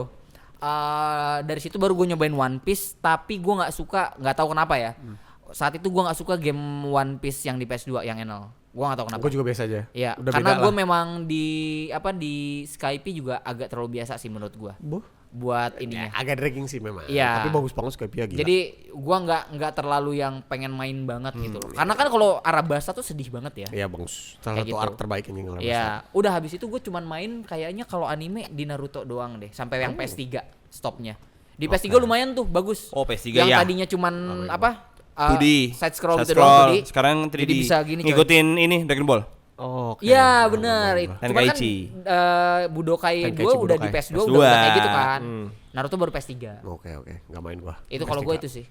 B: Dari situ baru gue nyobain One Piece, tapi gue nggak suka, nggak tahu kenapa ya. Saat itu gue nggak suka game One Piece yang di PS2 yang NL. Gue nggak tahu kenapa.
A: Gue juga biasa aja.
B: Iya,
A: Udah
B: karena
A: beda
B: gue
A: lah.
B: memang di Skype juga agak terlalu biasa sih menurut gue. Buat ininya.
A: Agak dragging sih memang.
B: Iya.
A: Tapi bagus banget Skypia gila.
B: Jadi gua nggak terlalu yang pengen main banget gitu loh. Karena kan kalau Arabasta tuh sedih banget ya.
A: Iya bagus. Salah
B: Kayak
A: satu
B: gitu.
A: arc terbaik ini ngelamar.
B: Ya, udah habis itu gue cuman main kayaknya kalau anime di Naruto doang deh, sampai yang PS3 stopnya. Di PS3 lumayan tuh bagus.
D: Oh, PS3
B: yang
D: ya.
B: tadinya cuman apa?
D: 2D.
B: Side scroll
D: Side
B: gitu doang 2D.
D: Sekarang 3D.
B: Jadi bisa gini coy.
D: Ngikutin ini Dragon Ball.
A: Oh, oke.
B: Iya benar. Cuman kan
D: Tenkaichi.
B: Budokai
A: Tenkaichi
B: 2 udah di
A: Budokai.
B: PS2
D: PS2.
B: udah kayak gitu kan. Naruto baru PS3.
A: Oke, enggak main gua.
B: Itu kalau gue itu sih.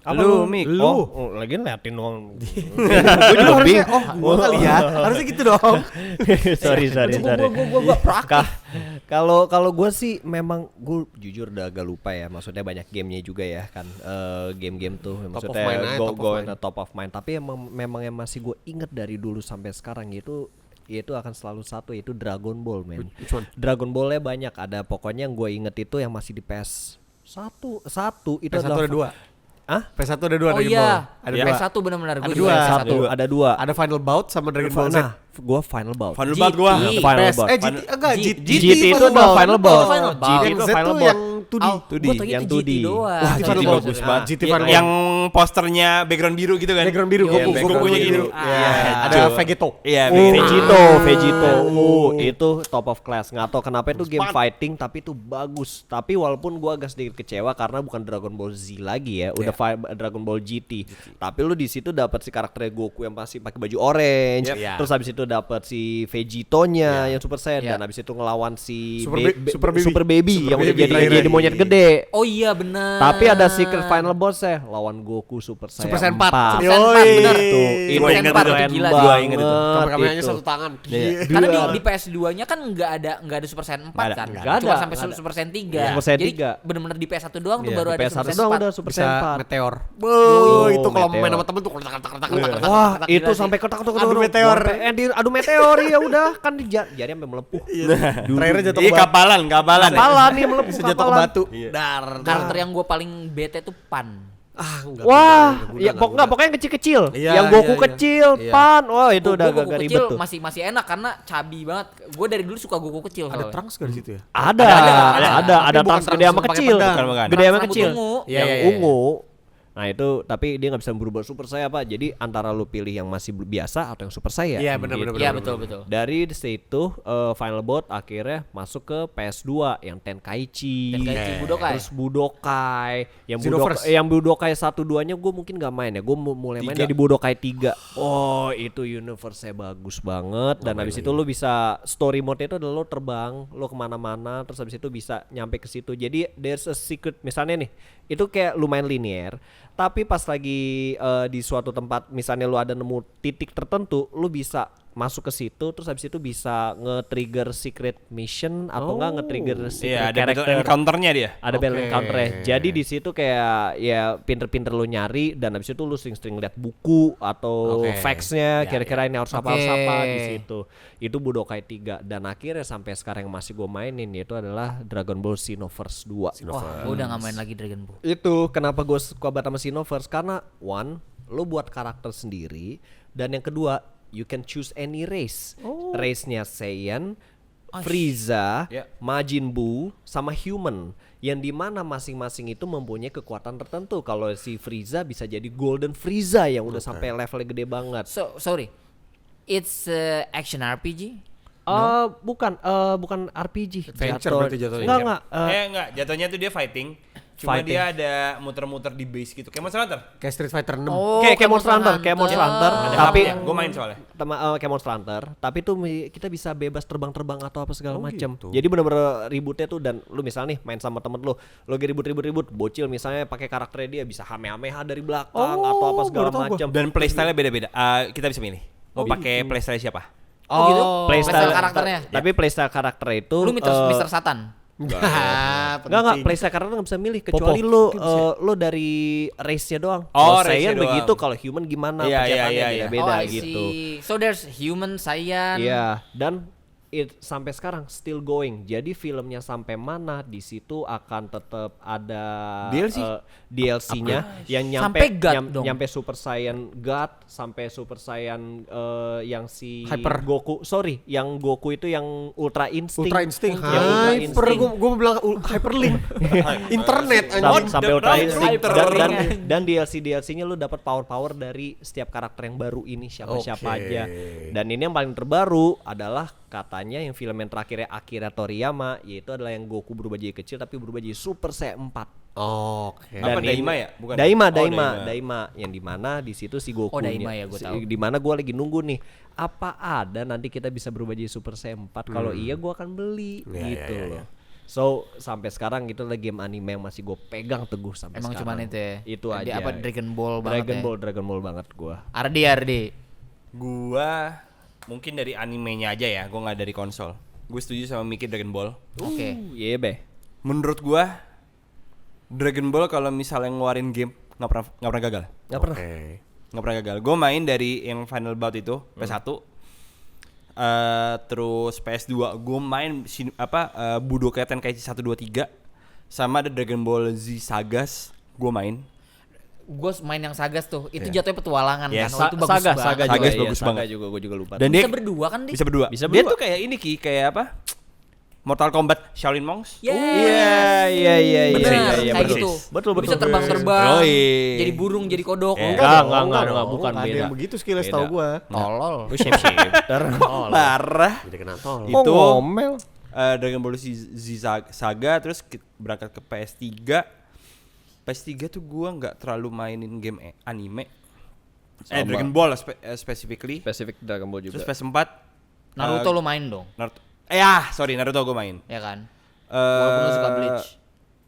D: Lu, Mik.
C: Oh, lagi ngeliatin doang.
A: Gue juga harusnya, gua kali ya. Harusnya gitu dong.
C: sorry.
B: Gue proaktif.
C: Kalau gue sih memang gue jujur udah agak lupa ya. Maksudnya banyak gamenya juga ya kan. Game-game tuh
A: Top of
C: maksudnya
A: mind aja, top of
C: go
A: mind.
C: in the top of mind. Tapi memang yang masih gue inget dari dulu sampai sekarang itu akan selalu satu, yaitu Dragon Ball, men.
A: Which one?
C: Dragon Ballnya banyak. Ada pokoknya yang gue inget itu yang masih di PS satu itu
A: PS1
C: adalah
A: ada 2.
C: Hah?
A: PS1 ada 2
B: Oh
A: Dragon
B: iya,
A: Ball. Ada dua.
B: PS1 benar-benar
A: Ada
B: gue
A: dua.
B: juga
C: Satu, ada dua.
A: Ada Final Bout sama Dragon Ball Z.
C: Nah, gue Final Bout.
D: Final Bout gua.
B: GT.
C: Final
A: PS,
C: Bout.
A: GT enggak,
C: GT itu adalah Final Bout.
B: Final Bout.
C: GT
A: Yang
C: itu
A: Z
C: Final
A: tuh
C: Bout.
A: yang 2D.
B: Gue tau
C: yang
B: itu
C: 2D.
B: GT doang.
A: Wah,
D: GT
A: Final Bout.
D: bagus
A: Ah,
D: banget.
A: GT Final Bout.
D: Yang posternya background biru gitu kan.
A: Background biru,
B: Iya,
A: Goku,
B: background
A: Gokunya
B: biru.
A: gitu.
B: Ah,
A: Iya, ada
D: Joe.
A: Vegeto.
D: Iya,
C: Vegito. Itu top of class. Nggak tahu kenapa itu game fighting tapi itu bagus. Tapi walaupun gua agak sedikit kecewa karena bukan Dragon Ball Z lagi ya, udah Dragon Ball GT. Tapi lu di situ dapat si karakter Goku yang pasti pakai baju orange.
A: Yep.
C: Terus habis itu dapat si Vegitonya yang Super Saiyan
B: Iya.
C: dan habis itu ngelawan si
A: Super Baby.
C: Super Baby yang udah
A: Baby terakhir.
C: jadi monyet gede.
B: Oh iya benar.
C: Tapi ada secret final boss ya, lawan Goku Super Saiyan
A: Super Saiyan 4.
C: 4.
B: Super Saiyan 4 benar.
C: Tuh,
B: Super
C: itu
B: Saiyan 4 itu
C: keren
B: gila.
C: banget.
D: Gua inget itu.
A: Kameranya
C: itu.
A: satu tangan.
B: Karena
C: Dua.
B: di PS2-nya kan nggak ada Super Saiyan 4 kan.
C: Nggak
B: Cuma
C: ada.
B: sampai
C: Nggak ada.
B: Super Saiyan 3.
C: Super Saiyan
B: Jadi
C: 3.
B: benar-benar di PS1 doang tuh
A: Iya,
B: baru ada
C: PS1
B: Super
C: doang
B: Saiyan
C: udah
B: 4.
C: Super
A: Bisa
C: Saiyan 4.
A: meteor.
C: Oh,
A: Itu kalau
C: meteor.
A: main sama temen tuh kotak-kotak.
C: Wah, itu
B: gila
C: sampai kotak-kotak
A: Adu meteor.
C: Adu meteor ya udah kan jari sampai melepuh.
A: Terakhirnya jatuh
D: Iya,
A: ke batu.
D: kapalan.
C: Kapalan nih melepuh
A: Bisa jatuh ke
C: kapalan.
A: batu. Dar.
B: Karakter yang gue paling bete tuh Pan.
A: Enggak.
C: Wah, ya pokoknya yang kecil-kecil.
A: Iya,
C: Yang Goku
A: iya, iya.
C: kecil,
A: Iya.
C: Pan. Wah, itu udah
B: Goku
C: agak
B: kecil
C: ribet tuh.
B: masih enak karena cabi banget. Gue dari dulu suka Goku kecil.
A: Ada
B: soalnya.
A: Trunks gak di situ ya?
C: Ada
A: Tapi bukan
C: Trunks gede
A: Trunks
C: sama
A: yang pakai
C: kecil.
A: pedang.
D: Bukan.
C: Gede sama
B: Trunks
C: kecil.
B: rambut ungu.
A: Iya,
C: Yang
A: iya, iya.
C: ungu. Nah itu tapi dia nggak bisa berubah super saya apa. Jadi antara lu pilih yang masih biasa atau yang super saya.
A: Iya, benar.
B: Iya betul.
C: Dari situ Final Bout akhirnya masuk ke PS2 yang Tenkaichi.
B: Tenkaichi Budokai.
C: Terus Budokai.
A: Xenoverse.
C: Yang Budokai 1-2-nya gue mungkin gak main ya. Gue mulai mainnya di Budokai 3. Oh itu universe-nya bagus banget. Dan habis itu lu bisa story mode itu adalah lu terbang, lu kemana-mana. Terus habis itu bisa nyampe ke situ. Jadi there's a secret. Misalnya nih, itu kayak lumayan linear. Tapi pas lagi di suatu tempat, misalnya lu ada nemu titik tertentu, lu bisa masuk ke situ terus habis itu bisa nge-trigger secret mission atau enggak nge-trigger secret
D: Iya, ada battle
C: character.
D: encounter-nya dia.
C: Ada battle
A: Oke.
C: encounter. Jadi di situ kayak ya pinter-pinter lu nyari dan habis itu lu sering-sering lihat buku atau
A: Oke.
C: facts-nya kira-kira ini harus apa
B: Oke.
C: di situ. Itu Budokai 3 dan akhirnya sampai sekarang yang masih gue mainin yaitu adalah Dragon Ball Xenoverse 2.
B: Wah, gue udah nggak main lagi Dragon Ball.
C: Itu kenapa gue suka banget sama Xenoverse karena one, lo buat karakter sendiri dan yang kedua you can choose any race. Race-nya Saiyan, Frieza,
D: Ya.
C: Majin Buu, sama human yang dimana masing-masing itu mempunyai kekuatan tertentu. Kalau si Frieza bisa jadi Golden Frieza yang udah sampai levelnya gede banget.
B: So sorry, it's action RPG.
C: Bukan RPG.
A: Adventure berarti jatuhnya.
C: Enggak.
D: Enggak, jatuhnya tuh dia fighting. Cuma
C: Fighting.
D: dia ada muter-muter di base gitu. Kayak Monster Hunter.
A: Kayak Street Fighter 6.
C: Kayak Monster Hunter, kayak Monster Hunter.
D: Ada
C: Tapi
D: gue main soalnya.
C: kayak Monster Hunter, tapi tuh kita bisa bebas terbang-terbang atau apa segala macam.
A: gitu.
C: Jadi bener-bener ributnya tuh dan lu misalnya nih main sama temen lu lagi ribut, bocil misalnya pakai karakternya dia bisa hameha dari belakang atau apa segala
A: baru tahu gua.
C: macam.
D: Dan playstyle-nya beda-beda. Kita bisa milih. Mau pakai playstyle siapa?
B: Oh, gitu?
C: Playstyle
B: karakternya.
C: Tapi playstyle karakter itu
B: Lu Mr. Satan.
C: Enggak, playstyle karakter nggak bisa milih kecuali lu dari race-nya doang.
D: Oh,
C: Kalau
D: race-nya
C: Saiyan
D: doang.
C: begitu, kalau human gimana
D: Iya,
C: pencetannya
D: iya.
C: beda-beda
B: I
C: gitu.
B: see. So there's human, Saiyan.
C: Iya, dan sampai sekarang still going. Jadi filmnya sampai mana di situ akan tetap ada
D: DLC?
C: DLC-nya yang nyampe
B: Sampai God dong.
C: nyampe Super Saiyan God, sampai Super Saiyan yang si
A: Hyper.
C: Goku. Sorry, yang Goku itu yang Ultra Instinct.
A: Ultra Instinct.
C: Yang Ultra
A: Hyper.
C: Instinct.
A: Gue bilang hyperlink. Internet
C: Sampai Ultra
D: Right,
C: Instinct
D: right.
C: dan DLC-nya lu dapat power dari setiap karakter yang baru ini siapa-siapa
A: Oke.
C: aja. Dan ini yang paling terbaru adalah katanya yang film yang terakhirnya Akira Toriyama yaitu adalah yang Goku berubah jadi kecil tapi berubah jadi Super Saiyan 4.
A: Oke.
D: Apa,
C: Dan
D: Daima ya? Bukan.
C: Daima yang dimana di situ si Goku.
B: Oh, Daima ya, gua tahu.
C: Dimana gue lagi nunggu nih apa ada nanti kita bisa berubah jadi Super Saiyan 4. Kalau iya gue akan beli
A: Ya,
C: gitu
A: ya, ya,
C: loh. So sampai sekarang itu adalah game anime yang masih gue pegang teguh sampai
B: Emang
C: sekarang.
B: cuman itu ya.
C: Itu
B: Di
C: aja.
B: apa Dragon Ball banget ya.
C: Dragon Ball banget gue.
B: Ardi.
D: Gua mungkin dari animenya aja ya. Gua nggak dari konsol. Gue setuju sama Mickey Dragon Ball.
B: Oke.
C: Iya be.
D: Menurut gua Dragon Ball kalau misalnya ngeluarin game nggak pernah gagal.
C: Nggak pernah.
D: Nggak pernah gagal. Gue main dari yang Final Bout itu PS1, terus PS2 gue main Budokai Tenkaichi 1, 2, 3 sama ada Dragon Ball Z Sagas gue main.
B: Gue main yang Sagas tuh. Itu jatuhnya petualangan
D: Ya,
B: kan. Oh, itu bagus
C: Saga
B: banget.
C: juga,
D: Sagas
C: iya,
D: bagus
C: Saga
D: banget.
C: juga gue juga lupa.
D: Dan
B: Bisa
D: dia
B: berdua kan dia?
D: bisa berdua.
C: Bisa
D: Dia
C: berdua.
D: tuh kayak ini Ki, kayak apa? Mortal Kombat Shaolin Monks.
B: Yes.
C: Iya.
B: Bener,
C: iya,
B: kayak
C: betul.
B: gitu.
C: Betul.
B: Bisa terbang-terbang.
D: Yoi.
B: Jadi burung, jadi kodok.
D: Eh,
C: Enggak, bukan
A: Ada
C: beda.
A: yang begitu skillnya
C: Beda.
A: setahu gue.
B: Tolol.
C: Lu shapeshifter.
D: Parah.
A: Jadi kena tol.
C: Oh,
D: Itu
C: ngomel.
D: Dragon Ball Z Saga, terus berangkat ke PS3. PS3 tuh gua nggak terlalu mainin game anime.
C: Sama.
D: Dragon Ball specifically.
C: Spesifik Dragon Ball juga.
D: Terus PS4
B: Naruto lo main dong.
D: Naruto gua main.
B: Ya kan? Walaupun lo suka Bleach.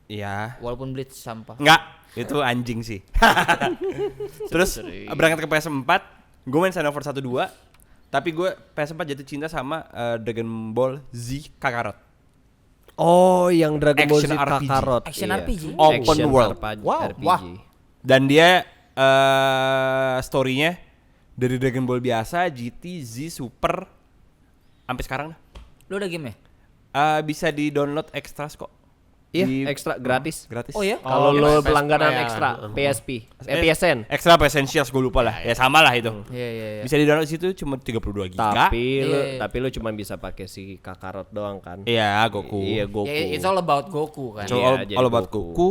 D: Iya.
B: Walaupun Bleach sampah.
D: Enggak, itu anjing sih. Terus berangkat ke PS4, gue main Xenoverse 1, 2. Tapi gue PS4 jatuh cinta sama Dragon Ball Z Kakarot.
C: Oh, yang Dragon Ball Z
D: Action RPG.
C: Kakarot.
B: Action
C: iya.
B: RPG.
D: Open
C: Action
D: world.
C: RPG.
B: Wah.
D: Dan dia story-nya dari Dragon Ball biasa, GT, Z, Super sampai sekarang dah.
B: Lo udah game ya?
D: Bisa di-download extras kok.
C: Iya,
D: Di-
C: ekstra gratis.
D: Gratis.
B: Oh ya?
C: Kalau
A: Oh,
C: lo
A: PSP
C: pelanggaran
A: ya.
C: ekstra PSP, PSN.
D: Extra apa Essentials gue lupa lah. Ya sama lah itu.
B: Iya.
D: Bisa di-download situ cuma 32 giga.
C: Tapi lu cuma bisa pakai si Kakarot doang kan?
D: Iya, Goku.
C: Iya, Goku.
B: Ya, it's all about Goku kan.
D: So,
C: Iya, jadi
D: all about
C: Goku.
D: Goku.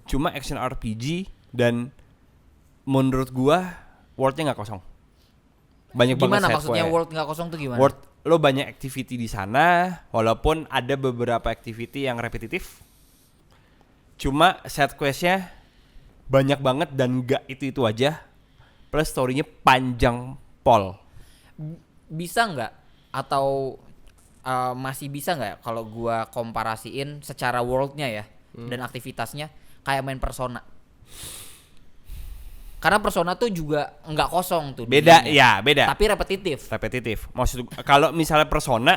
D: Cuma action RPG dan menurut gua world-nya nggak kosong. Banyak
B: Gimana
D: banget
B: maksudnya
D: side
B: world nggak kosong tuh gimana?
D: World lo banyak activity di sana walaupun ada beberapa activity yang repetitif. Cuma side quest-nya banyak banget dan nggak itu aja. Plus story-nya panjang pol.
B: Bisa nggak atau masih bisa nggak kalau gua komparasiin secara worldnya ya dan aktivitasnya kayak main Persona? Karena Persona tuh juga nggak kosong tuh.
D: Beda,
B: dunianya.
D: ya beda.
B: Tapi repetitif.
D: Maksud kalau misalnya Persona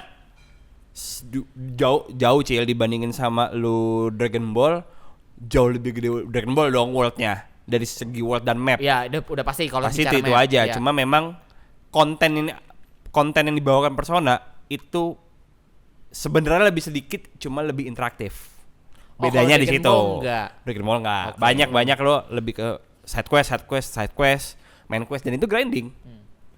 D: jauh Cil dibandingin sama lu Dragon Ball, jauh lebih gede Dragon Ball dong worldnya dari segi world dan map.
B: Ya, udah pasti kalau
D: Pasti
B: bicara
D: itu
B: map,
D: aja.
B: ya.
D: Cuma memang konten yang dibawakan Persona itu sebenarnya lebih sedikit, cuma lebih interaktif.
B: Oh,
D: Bedanya
B: kalau
D: di
B: Dragon
D: situ.
B: Ball enggak.
D: Dragon Ball enggak.
B: Oke.
D: Banyak lo lebih ke side quest, main quest, dan itu grinding.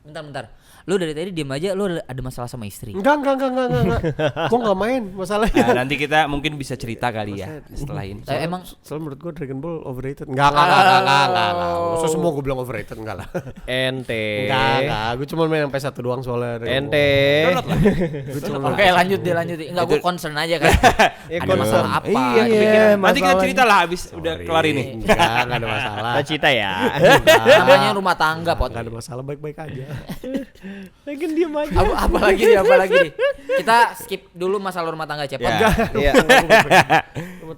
B: Bentar. Lu dari tadi diam aja, lu ada masalah sama istri.
A: Enggak. Gua enggak main masalahnya.
D: Nah, nanti kita mungkin bisa cerita kali ya setelah ini.
B: Tapi emang
A: Soalnya menurut gua Dragon Ball overrated. Enggak. Masa semua gua bilang overrated enggak lah.
C: Ente.
A: Enggak. Gua cuma main sampai 1 doang soalnya. Dragon Ball.
C: Ente.
A: Gua cuma
B: Oke, lanjut deh. Enggak, gua concern aja kan.
C: Ya,
B: Ada
C: concern.
B: masalah apa?
C: Iya,
B: Kepikiran.
C: iya.
D: Nanti kita
C: masalahnya.
D: cerita lah habis udah kelar ini.
A: Enggak ada masalah.
C: Cita ya.
B: Namanya rumah tangga, Pot.
A: Enggak ada masalah, baik-baik aja.
C: Lagi diam aja.
B: Apa lagi nih? Kita skip dulu masalah rumah tangga, Cepot.
D: Ya.
C: Iya.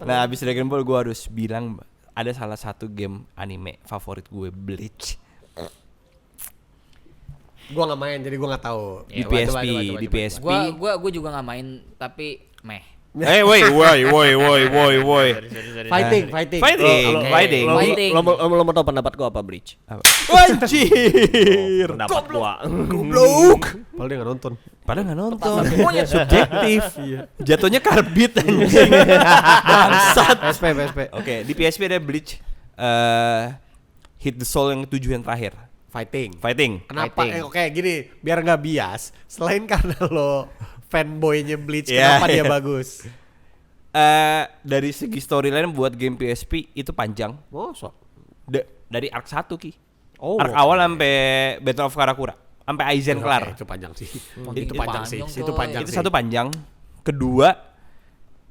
D: Nah, habis Dragon Ball gue harus bilang ada salah satu game anime favorit gue, Bleach.
A: Gua enggak main jadi gua enggak tahu.
D: Di
B: Ya,
D: PSP,
A: coba.
D: di PSP.
B: Gua juga nggak main, tapi meh.
D: Woi.
A: Fighting.
D: Fighting.
C: Lo mau tau pendapat gua apa Breach?
D: Anjir.
C: Pendapat gua.
D: Goblok.
A: Padahal dia enggak nonton.
D: Padahal nggak nonton.
B: Semuanya
D: Subjektif. Jatuhnya karbit anjing. Bangsat.
A: PSP.
D: Oke, di PSP ada Bleach. Hit the Soul yang 7 yang terakhir. Fighting.
A: Kenapa? Oke, gini, biar nggak bias. Selain karena lo fanboynya Bleach,
D: Iya,
A: kenapa dia
D: iya.
A: bagus?
D: Dari segi storyline buat game PSP itu panjang.
A: Masa?
D: Dari arc 1 Ki.
A: Oh,
D: Arc
A: oke.
D: awal sampai Battle of Karakura, sampai Aizen
A: Oke,
D: kelar.
A: itu panjang sih.
B: Itu
A: Itu panjang sih.
B: panjang,
A: Itu
B: coy.
A: panjang
D: Itu
A: sih.
D: satu panjang. Kedua,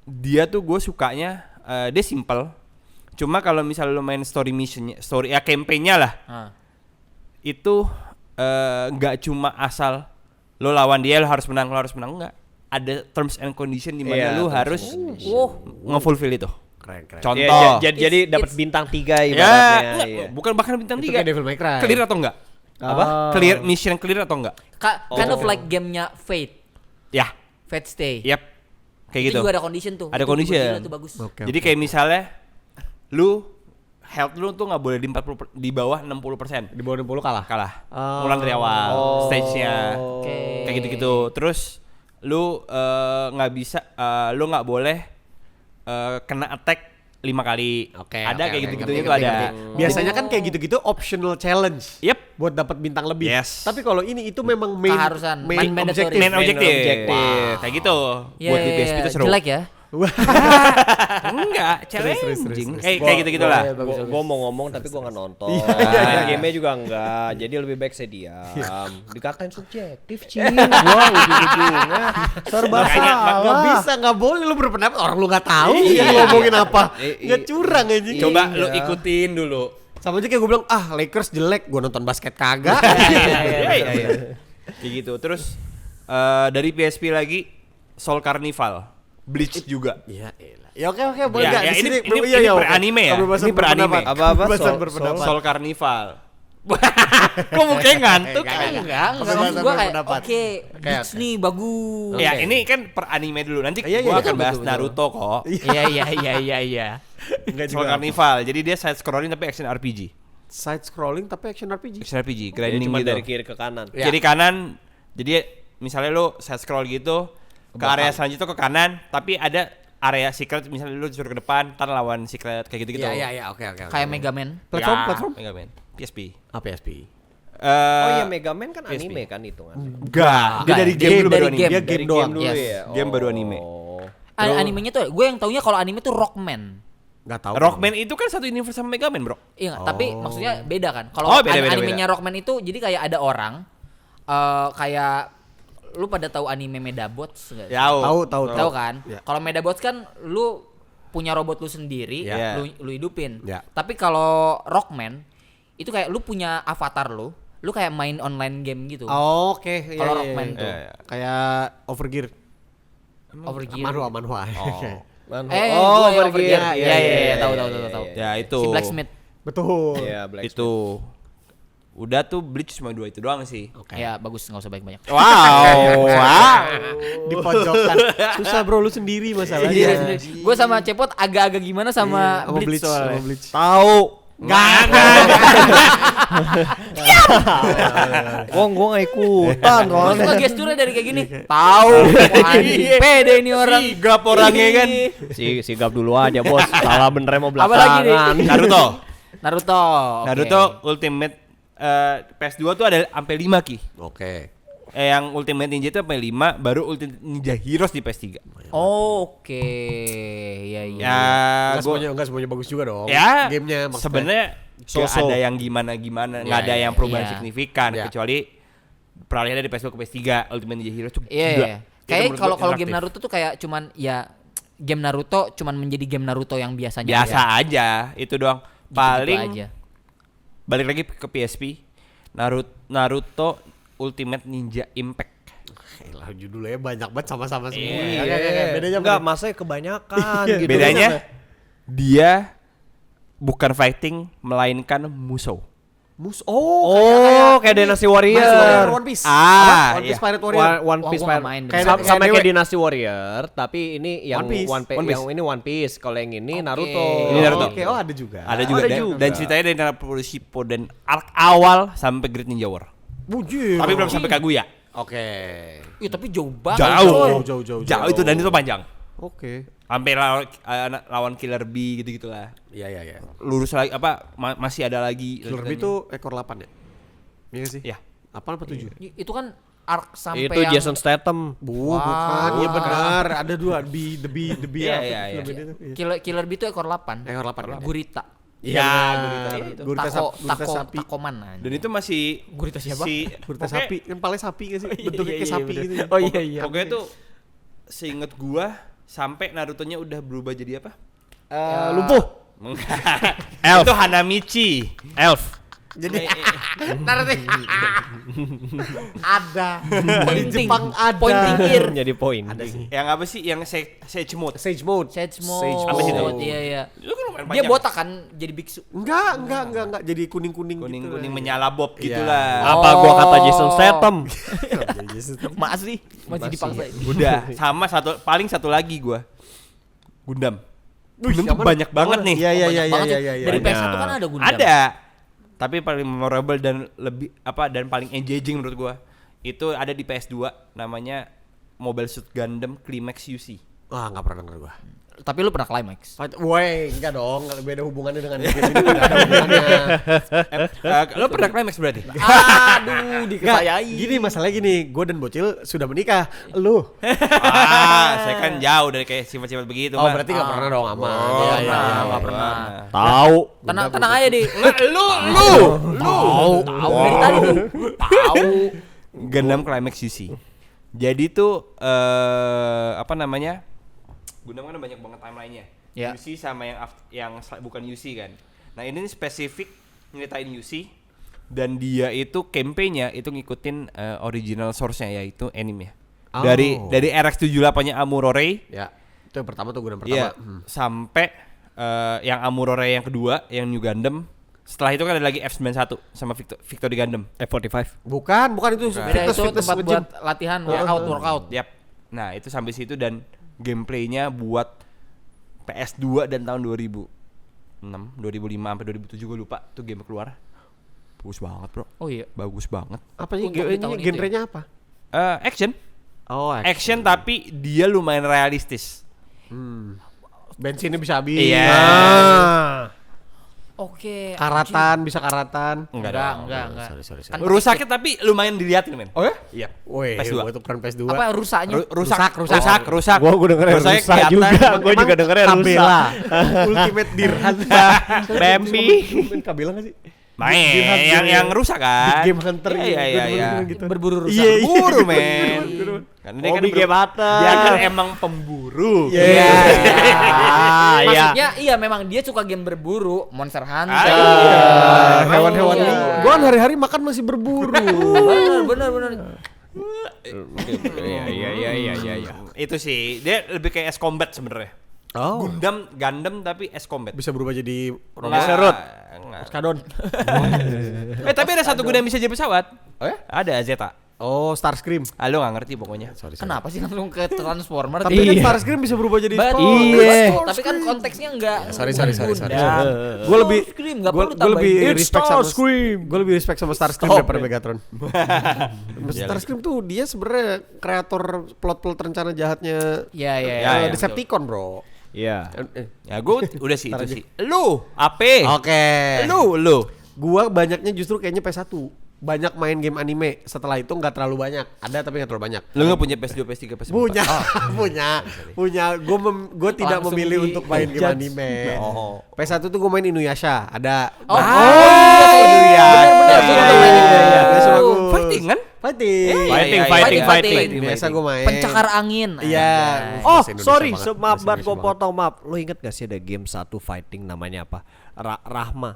D: dia tuh gue sukanya dia simple. Cuma kalau misalnya lo main story missionnya, campaign-nya lah, itu nggak cuma asal lo lawan dia lo harus menang enggak. Ada terms and condition di mana
C: Iya,
D: lo
C: terms
D: harus
C: and condition.
D: nge-fulfill itu.
A: Keren.
D: Contoh.
C: Iya, jadi dapat
B: It's-
C: bintang 3
D: Ya,
C: ibaratnya.
D: enggak,
C: Iya.
D: bukan bahkan bintang
A: Itu
D: 3.
A: kayak Devil May Cry.
D: Clear atau enggak?
A: Apa?
D: Clear mission clear atau enggak?
B: Kind of like gamenya Fate
D: Ya,
B: Stay.
D: yep. Kayak
B: Itu
D: gitu.
B: juga ada condition tuh.
D: Ada
B: Itu juga
D: condition.
B: gila tuh, bagus.
A: Oke,
D: Jadi
A: oke.
D: kayak misalnya lu health lu tuh nggak boleh di bawah 60%.
A: Di bawah 60 kalah. Oh.
D: Ulang dari awal stage-nya.
B: Oke.
D: Kayak gitu-gitu. Terus lu nggak bisa lu nggak boleh kena attack 5 kali.
A: Oke.
D: Ada
A: oke,
D: kayak
A: oke,
D: gitu-gitunya
A: ngerti,
D: tuh
A: ngerti,
D: ada.
A: ngerti. Biasanya kan kayak gitu-gitu optional challenge.
D: Yep.
A: Buat dapat bintang lebih.
D: Yes.
A: Tapi kalau ini itu memang main
B: Keharusan,
A: main
B: mandatory.
A: objective.
D: Main objektif.
C: objective.
D: Kayak gitu.
B: Ya,
D: Buat di PSP itu seru.
B: jelek ya.
D: Enggak,
A: Terus,
D: challenging.
A: terus.
D: Kayak gitu-gitulah.
C: Gua mau ngomong tapi gua nggak nonton. Game-nya juga enggak. Jadi lebih baik saya diam. Dikatain subjektif, Cing. Gua ujung-ujungnya serba
D: Makanya
A: Nggak
C: salah.
A: bisa, nggak boleh lu berpendapat orang lu nggak tahu
D: Iya.
A: lu ngomongin apa.
C: Iya.
A: Nggak curang aja.
D: Coba
C: Iya.
D: lu ikutin dulu.
A: Sama aja kayak gue bilang, Lakers jelek, gue nonton basket kagak.
D: Iya. Kayak gitu. Terus dari PSP lagi Soul Carnival, Bleach juga.
A: Iya, elah. Ya oke boleh
D: Ya,
A: nggak?
D: ya,
A: Di sini
D: ini
A: iya,
D: per
A: oke.
D: anime ya?
A: Kebebasan
D: Ini per anime.
A: berpendapat.
C: Apa-apa,
A: Kebebasan
C: Soul-
A: berpendapat.
D: Soul Carnival. Kok mukanya ngantuk?
B: Enggak.
A: Kebebasan
B: Maksud gua kayak
A: berpendapat.
B: oke,
A: Oke,
B: Bleach
A: oke.
B: nih bagus.
D: Ya, ini kan per anime dulu. Nanti
A: Iya,
D: gua
A: betul,
D: akan bahas
B: betul.
D: Naruto kok.
B: Iya.
A: Enggak
D: Soul Carnival. Jadi dia side scrolling tapi action RPG.
A: Side scrolling tapi action RPG.
D: Action RPG,
C: Jadi
D: grinding
C: cuma
D: gitu.
C: dari kiri ke kanan.
A: Ya.
D: Kiri kanan. Jadi misalnya lu side scroll gitu ke area selanjutnya ke kanan, tapi ada area secret misalnya lu disuruh ke depan, ntar lawan secret kayak gitu-gitu.
A: Iya, oke.
B: Kayak Mega Man.
A: Platform?
D: Mega Man. PSP.
A: PSP.
C: Oh iya, Mega Man kan anime kan hitungannya.
D: Enggak, dia
B: Enggak,
D: dari
B: dia
D: game dulu baru
B: dari
D: anime.
B: game.
A: Dia game
C: Dari
A: doang.
C: dulu
B: Yes.
C: ya.
D: Game baru anime.
C: Oh.
B: Animenya tuh, gue yang taunya kalau anime tuh Rockman.
A: Enggak tahu.
D: Rockman itu kan satu universe sama Mega Man, Bro.
B: Iya nggak? Tapi maksudnya beda kan. Kalau
D: Oh, beda,
B: animenya Rockman itu jadi kayak ada orang kayak lu pada tahu anime Medabots enggak?
A: Tahu.
B: Kan?
A: Ya.
B: Kalau Medabots kan lu punya robot lu sendiri,
D: Ya.
B: lu hidupin.
A: Ya.
B: Tapi kalau Rockman itu kayak lu punya avatar lu kayak main online game gitu.
A: Oke,
B: Kalau Rockman tuh.
D: Iya.
A: Kayak Overgear.
B: Overgear.
A: Manhwa.
D: Oh.
C: Man-
B: Overgear.
C: Overgear.
B: Iya, tahu.
D: Ya itu.
B: Si Blacksmith.
A: Betul.
C: Iya, Black Smith.
D: Itu udah tuh Bleach cuma 2 itu doang sih.
B: Ya bagus, nggak usah banyak-banyak.
D: Wow.
A: Di pojokan. Susah bro, lu sendiri masalahnya.
B: Iya, gue sama Cepot agak-agak gimana sama
A: Sama
B: Bleach
A: sama
B: soalnya.
A: Bleach.
C: Tahu.
A: Enggak.
C: Gua nggak ikutan
B: Gue
C: soalnya.
B: suka gesturnya dari kayak gini. Tahu. Wah, anjing, pede ini orang.
D: Sigap orangnya kan.
C: Sigap dulu aja, Bos. Salah benernya mau
B: Apa lagi nih?
C: belakangan.
D: Naruto.
B: Naruto. oke.
D: Naruto Ultimate PS2 tuh ada sampai 5 Ki.
A: Oke.
D: Yang Ultimate Ninja itu sampai 5, baru Ultimate Ninja Heroes di PS3.
B: Oke. Iya iya.
D: Ya,
A: Enggak semuanya bagus juga dong.
D: ya
A: Gamenya maksudnya.
D: sebenarnya
A: So-so.
D: nggak ada yang gimana-gimana, nggak
A: Ya,
D: ada
A: ya,
D: yang perubahan
B: ya.
D: signifikan
A: Ya.
D: kecuali peralihan dari PS2 ke PS3. Ultimate Ninja Heroes tuh
B: Iya.
D: gila.
B: iya.
D: Itu
B: Kayak
D: menurut
B: kalau
D: gua
B: game
D: interaktif.
B: Naruto tuh kayak cuman ya game Naruto cuman menjadi game Naruto yang biasanya.
D: Biasa
B: aja.
D: aja, itu doang.
B: Gitu-gitu
D: Paling
B: aja.
D: balik lagi ke PSP. Naruto Ultimate Ninja Impact.
A: Lah judulnya banyak banget sama-sama semua.
D: Iya.
A: Oke. Bedanya
C: Enggak,
A: apa?
C: masanya kebanyakan gitu.
D: Bedanya dia bukan fighting melainkan musuh.
C: Oh, kayak Dynasty Warrior.
A: One Piece.
D: Ah,
A: One Piece
D: iya.
A: Pirate Warrior.
C: One
B: Wah,
C: Piece
B: gua nggak
C: Pirate.
B: main deh.
A: Kayak-
C: Sama
A: kayak
C: kayak
A: Dewa.
C: Dynasty Warrior, tapi ini yang
A: One Piece.
C: One Piece.
D: One Piece.
C: Yang ini One Piece, kalau yang ini Naruto.
D: Ini Naruto.
A: Oke, oh ada juga.
D: Ada juga,
C: ada
D: dan,
C: juga.
D: dan ceritanya dari Naruto Shippuden arc awal sampai Great Ninja War.
A: Bujir.
D: Tapi belum sampai Kaguya.
A: Oke.
B: Ih, tapi jauh banget.
D: Jauh.
B: coy.
A: Jauh.
D: Itu dan itu panjang.
A: Oke.
D: Sampai lawan Killer Bee gitu-gitulah.
A: Iya.
D: Lurus lagi apa masih ada lagi.
A: Killer Bee itu ekor 8 ya? Iya nggak sih?
D: Ya.
A: 8 apa 7?
B: Itu kan arc sampai
C: Itu
B: yang
C: Jason Statham.
A: Bukan. Iya benar. Ada dua. The Bee
D: Iya,
A: apa
D: iya,
A: film
D: iya.
A: ini tuh? Iya.
B: Killer Bee itu ekor 8.
A: Ekor 8 kan?
B: Gurita.
A: Iya,
B: Itu
A: Gurita sapi.
B: Takoman aja.
D: Dan itu masih
B: Gurita siapa?
A: Gurita
D: pokoknya-
A: sapi. Kan palanya sapi nggak sih? Bentuknya
D: iya,
A: kayak
D: iya,
A: sapi
D: bener.
A: gitu.
B: Oh iya.
D: Pokoknya tuh seinget gua sampai Naruto-nya udah berubah jadi apa?
A: Lumpuh.
D: Elf. Itu Hanamichi. Elf.
A: Jadi
B: Naruto.
A: ada. Di
B: Pointing.
A: Jepang ada.
B: Pointing ear.
C: Jadi poin.
D: Yang apa sih? Yang Sage Mode.
A: Sage mode.
B: Sage
A: Sage
B: mode.
A: mode.
B: Iya.
D: Itu kan lumayan
B: Dia
D: panjang.
B: botak kan jadi biksu.
A: Enggak. Jadi kuning-kuning gitu.
D: Kuning-kuning menyala Bob
A: Iya.
D: gitulah.
C: Apa gua kata Jason Statham?
B: Masih dipaksa.
D: Udah, sama paling satu lagi gua. Gundam. Gundam tuh
A: siapa?
D: banyak banget nih.
A: Iya.
B: Banyak banget tuh. Dari
C: Banyak.
B: PS1 kan ada Gundam.
D: Ada. Tapi paling memorable dan lebih dan paling engaging menurut gua itu ada di PS2 namanya Mobile Suit Gundam Climax UC.
A: Wah, enggak pernah denger gua.
B: Tapi lu pernah climax.
A: Woi, enggak dong. Enggak beda hubungannya dengan game ini. Enggak ada hubungannya.
D: Lo pernah Climax berarti?
B: Aduh,
A: Enggak, gini masalahnya gini, gue dan Bocil sudah menikah. Lu?
D: Saya kan jauh dari kayak sifat-sifat begitu.
A: Oh,
D: Mah.
A: berarti enggak pernah dong aman.
D: Oh,
A: Iya,
D: nggak pernah.
C: Tahu.
B: Tenang aja deh.
D: Lu
B: Tahu dari tadi tuh. Tahu.
D: Gundam Climax UC. Jadi tuh apa namanya? Gundam kan ada banyak banget timeline-nya.
B: Ya.
D: UC sama yang bukan UC kan. Nah, ini spesifik nyeritain UC dan dia itu campaign-nya itu ngikutin original source-nya yaitu anime ya.
A: Oh.
D: Dari RX-78-nya Amurore.
A: Ya. Itu yang pertama tuh Gundam
D: Iya,
A: pertama.
D: sampai yang Amurore yang kedua, yang New Gundam. Setelah itu kan ada lagi F91 sama Victory Gundam.
C: F45.
A: Bukan itu
B: Beda itu tempat
A: nge-gym.
B: buat latihan workout.
D: Yap. Nah, itu sampai situ dan gameplaynya buat PS2 dan tahun 2006, 2005 sampai 2007 gue lupa tuh game keluar. Bagus banget, Bro.
B: Oh iya.
D: Bagus banget.
A: Apa sih
B: Untuk di tahun itu
A: genrenya apa?
D: Action.
A: Oh,
D: Action tapi dia lumayan realistis.
A: Bensinnya bisa habis.
D: Iya.
B: Oke.
A: Karatan, bisa karatan.
D: Enggak.
A: Sorry.
B: Kan
D: Rusaknya tapi lumayan diliatin, men.
A: Oh ya?
D: Iya.
A: Woi,
D: PS2.
A: gua tukeran PS2.
B: apa rusaknya?
D: Rusak.
C: Gua dengerin
D: Rusaknya
C: rusak
D: kelihatan.
C: juga. Gua juga dengerin rusak.
A: Kabela. Ultimate Dirhan.
C: Bambi.
A: Main Kabela enggak sih?
D: Main yang rusak kan.
A: Big Game Hunter
D: Iya.
A: gitu.
B: Berburu rusak.
A: Iya.
D: Buru, men. Karena dia kan
C: Hobi game hunter.
D: dia kan emang pemburu.
A: Iya.
C: Ah, iya.
B: Maksudnya iya memang dia suka game berburu, Monster Hunter.
A: Hewan-hewan
B: Iya.
A: ini. Gua kan hari-hari makan masih berburu.
B: Bener.
D: Iya. Itu sih dia lebih kayak S Combat sebenarnya.
A: Oh.
D: Gundam tapi S-Combat.
A: Bisa berubah jadi
D: Enggak.
A: Skadon.
D: Tapi ada satu Gundam bisa jadi pesawat.
A: Oh ya?
D: Ada Zeta.
A: Oh, Starscream.
D: Lo gak ngerti pokoknya.
B: Kenapa sih langsung ke Transformer?
A: Tapi kan Starscream bisa berubah jadi
B: Betul.
A: Spawn.
C: Iya.
B: Tapi kan konteksnya enggak.
A: Sorry.
B: Gundam.
A: Gue lebih
B: Starscream, nggak
A: gua
B: perlu
A: lebih
B: tambahin.
A: respect sama Gue lebih respect sama Starscream
B: Stop.
A: daripada Megatron. Starscream tuh dia sebenarnya kreator plot rencana jahatnya
B: Iya.
D: Ya,
A: Decepticon, bro.
C: Iya.
D: Ya gue udah sih itu sih. Lu apa?
A: Oke.
D: Lu.
A: Gua banyaknya justru kayaknya PS1. Banyak main game anime. Setelah itu nggak terlalu banyak. Ada tapi nggak terlalu banyak.
D: Lu gak punya PS2, PS3, PS4?
A: Punya, punya. Gue tidak
B: Langsung
A: memilih
B: di-
A: untuk main game
B: judge.
A: anime.
D: Oh.
A: PS1 tuh gue main Inuyasha. Ada.
B: Oh,
A: Inuyasha.
B: bener.
A: Biasa bagus.
D: Fighting kan?
A: Fighting.
B: Fighting.
A: Biasa gue main.
B: Pencakar angin.
A: Iya.
C: Oh,
A: Bahasa Indonesia
C: sorry,
A: banget.
C: maaf
A: Bahasa
C: banget
A: Indonesia
C: gue potong, maaf. Lo inget gak sih ada game satu fighting namanya apa? Ranma.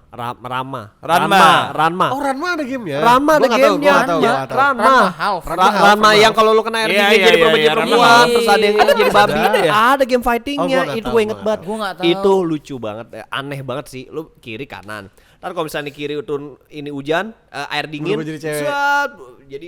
A: Oh, Ranma ada gamenya.
C: Ranma ada
A: Gua nggak tahu,
C: gamenya.
A: gua nggak tahu, gua nggak tahu.
C: Ranma.
B: Half.
C: Ranma yang kalau lu kena air
D: Iya,
C: dingin
D: iya,
C: jadi
D: iya,
C: berubah
D: iya,
C: jadi
D: Ranma
C: perempuan,
D: Half.
C: terus ada yang
A: Ada
C: jadi babi.
A: ada ya?
C: Ada game fightingnya,
A: Oh, gua nggak
C: itu
A: tahu,
C: gue inget
A: gua
C: banget.
B: Gua nggak tahu.
C: Itu lucu banget, aneh banget sih. Lu kiri kanan. Ntar kalau misalnya kiri itu ini hujan, air dingin,
A: Berubah jadi cewek.
C: set, jadi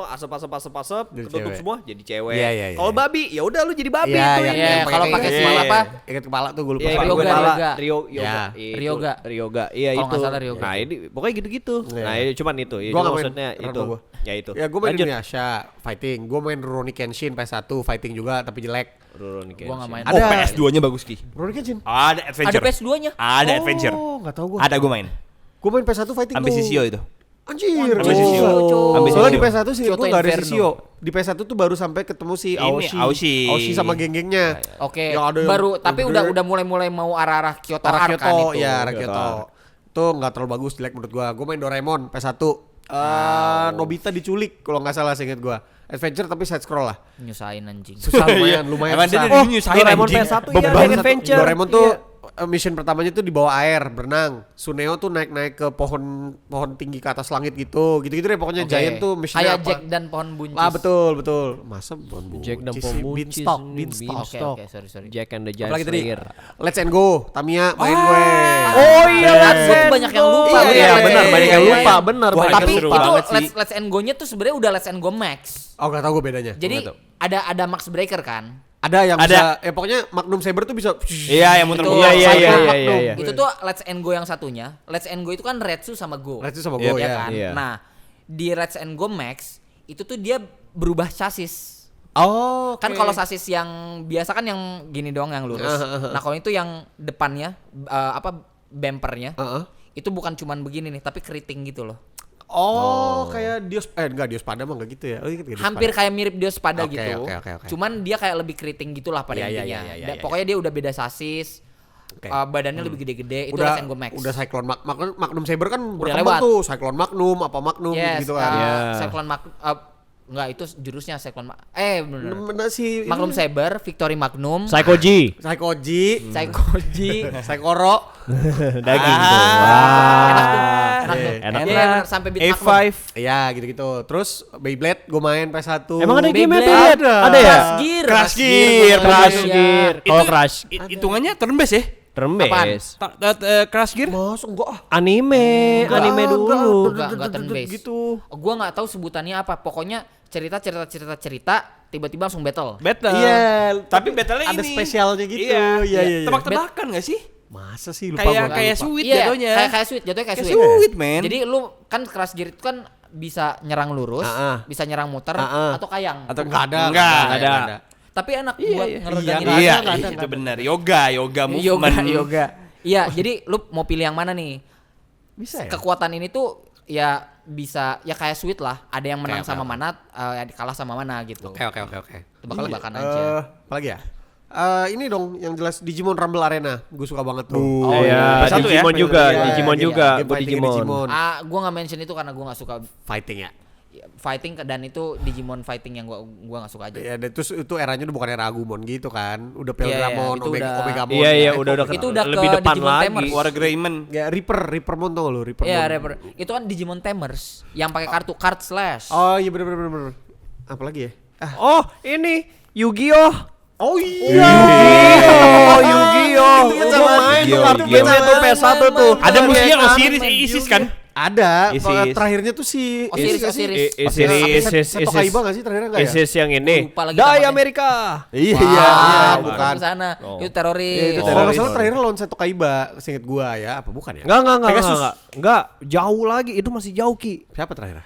C: asap,
A: Jadi
C: ketutup
A: cewek.
C: semua, jadi cewek.
A: Iya, iya, iya.
C: Kalau babi, ya udah lu jadi babi
A: Iya,
C: tuh.
A: yang-
B: Iya,
A: yang
B: kalau pakai
A: ikat-
B: kepala apa?
A: Ikat kepala tuh gue lupa.
C: Iya,
B: Ryoga,
C: Ryoga,
B: Ryoga.
C: Ryoga.
A: Ya.
C: Itu,
B: Ryoga.
C: Ryoga. Iya
B: Kalau
C: itu.
B: nggak salah Ryoga.
C: Nah, ini pokoknya gitu-gitu.
A: Iya.
C: Nah, ini cuman itu. Ya,
A: Gua nggak main
C: maksudnya
A: Ranma
C: itu.
A: gua.
C: Ya itu.
A: Ya gue main
C: Lanjut.
A: Inuyasha fighting. Gue main Rurouni Kenshin PS1 fighting juga tapi jelek.
C: Rurouni
B: Gua nggak main.
A: Ada.
D: Oh, PS2-nya bagus Ki.
A: Rurouni Kenshin.
D: Ada
B: Ada
D: Adventure.
B: PS2-nya.
D: Ada Adventure.
A: Oh, enggak tahu gue.
D: Ada gue main.
A: Gue main PS1 fighting
D: Sampai
A: tuh.
D: Sisio itu.
A: Anjir.
D: Sampai Sisio.
B: Sampai
A: Soalnya di
D: Sisio.
A: PS1 sih
B: Kyoto
A: gue gak ada
B: Inferno.
A: Sisio. Di PS1 tuh baru sampai ketemu si
D: Ini,
A: Aoshi.
D: Aoshi.
A: Aoshi sama geng-gengnya.
B: Oke.
A: Yang ada yang
B: Baru tapi
A: gede.
B: udah mulai mau arah-arah Kyoto
A: Arah
B: Arc kan
A: Kyoto,
B: itu.
A: ya arah
C: Kyoto
A: Kyoto. Itu nggak terlalu bagus, jelek menurut gua. Gua main Doraemon PS1. Nobita diculik kalau nggak salah seingat gua. Adventure tapi side scroll lah.
B: Nyusahin anjing.
A: Susah lumayan
D: Emang
A: susah.
D: dia dulu nyusahin
C: Doraemon
D: anjing.
C: PS1 iya,
A: Beban
C: ada
A: satu.
C: adventure.
A: Doraemon tuh
C: Iya.
A: mission pertamanya tuh di bawah air, berenang. Suneo tuh naik-naik ke pohon tinggi ke atas langit gitu. Gitu-gitu deh pokoknya
B: Oke.
A: Giant tuh missionnya
B: Kayak
A: apa.
B: Jack dan pohon buncis.
A: Ah betul. Masa pohon buncis?
C: Jack dan
A: sih?
C: Pembucis.
A: Beanstalk.
B: Oke, sorry.
C: Jack and the Giant
A: Apalagi tadi
C: Slayer.
A: Let's and Go, Tamiya main gue.
C: Oh iya,
B: Let's
C: Let's
B: Go tuh
C: and
B: banyak yang
C: Go.
B: lupa.
C: Iya,
A: Iya,
C: benar,
A: iya,
C: banyak yang
A: iya,
C: lupa,
A: iya.
C: benar.
D: Wah,
C: banyak
B: Tapi
C: yang
D: seru
C: lupa.
B: itu
D: banget sih.
B: Let's and Go-nya tuh sebenarnya udah Let's and Go Max.
A: Oh gak tau gue bedanya.
B: Jadi
D: Nggak tahu.
B: ada Max Breaker kan?
A: Ada yang
D: Ada.
A: bisa, pokoknya Magnum Saber tuh bisa.
D: Iya, yang
B: Itu
D: muter-muter.
C: Iya,
B: Cyclone
C: iya, iya,
B: Magnum.
C: iya.
B: Itu tuh Let's and Go yang satunya. Let's and Go itu kan Retsu sama Go.
A: Retsu sama
D: Iya,
A: Go
B: ya
A: ya.
B: kan?
C: Iya.
B: Nah, di Let's and Go Max itu tuh dia berubah chassis.
A: Oh,
B: Kan kalau chassis yang biasa kan yang gini doang yang lurus. Nah, kalau itu yang depannya bumpernya itu bukan cuman begini nih, tapi keriting gitu loh.
A: Oh, kayak enggak Diospada mah enggak gitu ya. Oh, inget gak
B: Hampir
A: Diospada?
B: kayak mirip Diospada
A: Oke,
B: gitu.
A: oke.
B: Cuman dia kayak lebih keriting gitulah pada
A: Iya,
B: intinya.
A: iya.
B: Pokoknya dia udah beda chassis.
A: Oke.
B: Badannya lebih gede-gede. Itu
A: udah
B: Let's and Go Max.
A: udah Cyclone Magnum Saber kan
B: Udah
A: berkembang
B: lewat.
A: tuh Cyclone Magnum apa Magnum
B: Yes,
A: gitu kan.
C: Iya.
B: Cyclone enggak, itu jurusnya Cyclone bener.
A: Mana sih
B: Magnum Saber, Victory Magnum,
C: Psychoji.
A: Psychoji,
B: Psychoji.
A: Psychoro.
C: Daging tuh.
B: Enak tuh.
C: Enak.
B: Iya, bener, sampai beat Magnum.
D: A5.
A: Iya gitu-gitu. Terus Beyblade gue main PS1.
C: Emang ada game
B: Beyblade.
C: Beyblade? Ada ya?
B: Crash Gear.
D: Crash Gear.
C: Crash
B: Iya.
C: Gear. Kalau Crash
D: Hitungannya turn based ya?
C: turn
B: Apaan?
C: based.
D: Crash Gear?
A: Masuk enggak ah.
C: Anime dulu.
B: Enggak turn based.
A: Gitu.
B: Gua nggak tahu sebutannya apa. Pokoknya cerita tiba-tiba langsung battle.
D: Battle.
A: Iya,
D: Tapi battle-nya
A: ada
D: ini.
A: spesialnya gitu.
D: Iya.
A: Iya.
D: Tebak-tebakan gak sih?
A: Masa sih lupa
D: Kayak
A: gua.
D: sweet
B: Iya,
D: jatuhnya.
B: kayak sweet, jatuhnya kayak
D: Kayak
B: sweet.
D: sweet, man.
B: Jadi lu kan Crash Gear itu kan bisa nyerang lurus, bisa nyerang muter
A: Ah.
B: atau kayang.
D: Atau
A: Enggak ada.
D: Enggak
A: ada.
B: Tapi enak buat ngeregangin
A: Nggak
D: Iya,
A: ada, nggak ada,
D: itu
A: nggak ada.
D: benar. Yoga movement.
B: yoga. Iya, jadi lu mau pilih yang mana nih?
A: Bisa ya?
B: Kekuatan ini tuh ya bisa ya kayak sweet lah. Ada yang menang
A: Oke,
B: sama mana, kalah sama mana gitu.
A: Oke.
B: Tebak-tebakan aja.
A: Apalagi ya? Ini dong yang jelas Digimon Rumble Arena. Gue suka banget tuh.
B: Oh,
C: iya,
D: Satu ya?
C: Digimon juga,
A: Iya,
C: Digimon
A: iya,
C: juga,
A: game
C: gua
A: fighting
C: Digimon.
B: Gua nggak mention itu karena gua nggak suka
A: Fighting ya.
B: fighting dan itu Digimon fighting yang gua nggak suka aja.
A: Ya, dan terus itu eranya udah bukan era Agumon gitu kan. Udah
B: Iya, iya,
A: Pelgramon,
B: itu udah-
A: Omegamon.
C: Iya, iya,
A: ya.
C: udah
B: Itu udah
C: lebih
B: ke
C: depan
B: Digimon
C: lagi.
B: Tamers.
D: War Greymon.
A: Ya Reapermon tau lu, Reapermon.
B: Iya, rapper. Itu kan Digimon Tamers yang pakai kartu card slash.
A: Oh iya bener. Apalagi ya?
C: Oh, ini Yu-Gi-Oh.
A: Oh iya.
C: Oh, Yu-Gi-Oh.
A: Itu kan sama main tuh kartu
C: Game itu PS1 tuh.
D: Ada musuhnya
C: Iya,
D: Osiris, Isis kan?
A: Ada.
D: Isis.
A: Terakhirnya tuh si
B: Osiris.
A: Seto Kaiba nggak sih terakhirnya nggak ya?
C: Isis yang ini.
B: Lupa lagi
C: Die
B: namanya.
C: Amerika.
A: Iya,
B: Wah,
A: iya,
B: bukan
A: bukan.
B: ke sana.
C: Oh.
B: Itu teroris.
C: Iya, itu
A: Kalau nggak
C: teroris.
A: salah terakhirnya lawan Seto Kaiba, seinget gua ya, apa bukan ya?
C: Enggak.
A: Pegasus.
C: Enggak, jauh lagi. Itu masih jauh, Ki.
A: Siapa terakhirnya?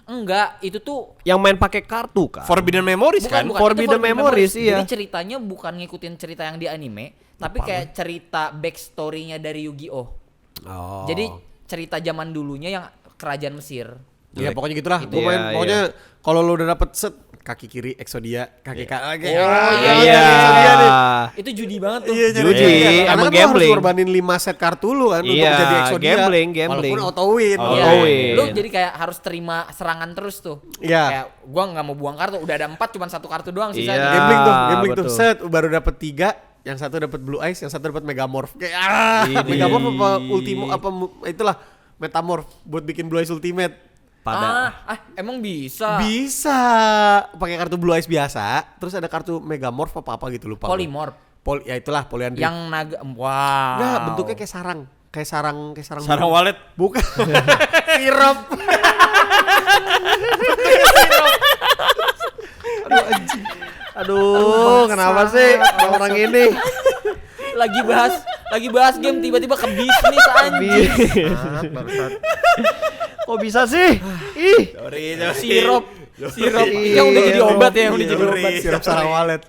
B: Enggak, itu tuh
C: Yang main pakai kartu kan.
D: Forbidden Memories kan?
B: itu
C: Forbidden Memories, iya.
B: Jadi ceritanya bukan ngikutin cerita yang di anime, tapi kayak cerita backstory-nya dari Yu-Gi-Oh.
A: Oh.
B: Jadi cerita zaman dulunya yang kerajaan Mesir.
A: ya pokoknya gitulah.
B: Gitu.
A: Gua main
C: Iya,
A: pokoknya kalau lu udah dapet set kaki kiri Exodia, kaki kanan.
B: Oh, iya.
A: Exodia nih.
B: Itu judi banget tuh.
A: Iya, jadi
C: Judi,
A: karena
C: emang
A: kan lu harus
C: gambling.
A: ngorbanin 5 set kartu lu kan untuk
C: Iya,
A: jadi Exodia.
C: gambling.
A: Walaupun auto win.
C: Oh,
B: Iya.
C: auto win.
B: Lu jadi kayak harus terima serangan terus tuh.
A: Iya.
B: Kayak gua nggak mau buang kartu, udah ada 4 cuma 1 kartu doang
C: Iya.
B: sisanya.
A: Gambling tuh
C: betul.
A: set baru dapet 3, yang satu dapat Blue Eyes, yang satu dapat Megamorph. Kayak
C: Ini.
A: Megamorph apa Ultimo apa itulah Metamorph buat bikin Blue Eyes Ultimate.
B: Emang bisa.
A: Bisa pakai kartu Blue Eyes biasa, terus ada kartu Megamorph apa gitu lupa.
B: Polymorph.
A: Ya itulah Polyandry.
B: Yang naga. Wow.
A: Enggak, bentuknya kayak sarang.
D: Sarang wallet.
A: Bukan. Sirup.
C: Aduh, kenapa sih orang ini?
B: lagi bahas game tiba-tiba ke bisnis anjing.
C: Kok bisa sih? Ih,
B: Sirup.
C: Iya.
B: Yang udah jadi obat ya, yang udah jadi obat.
A: Sirup sarang walet.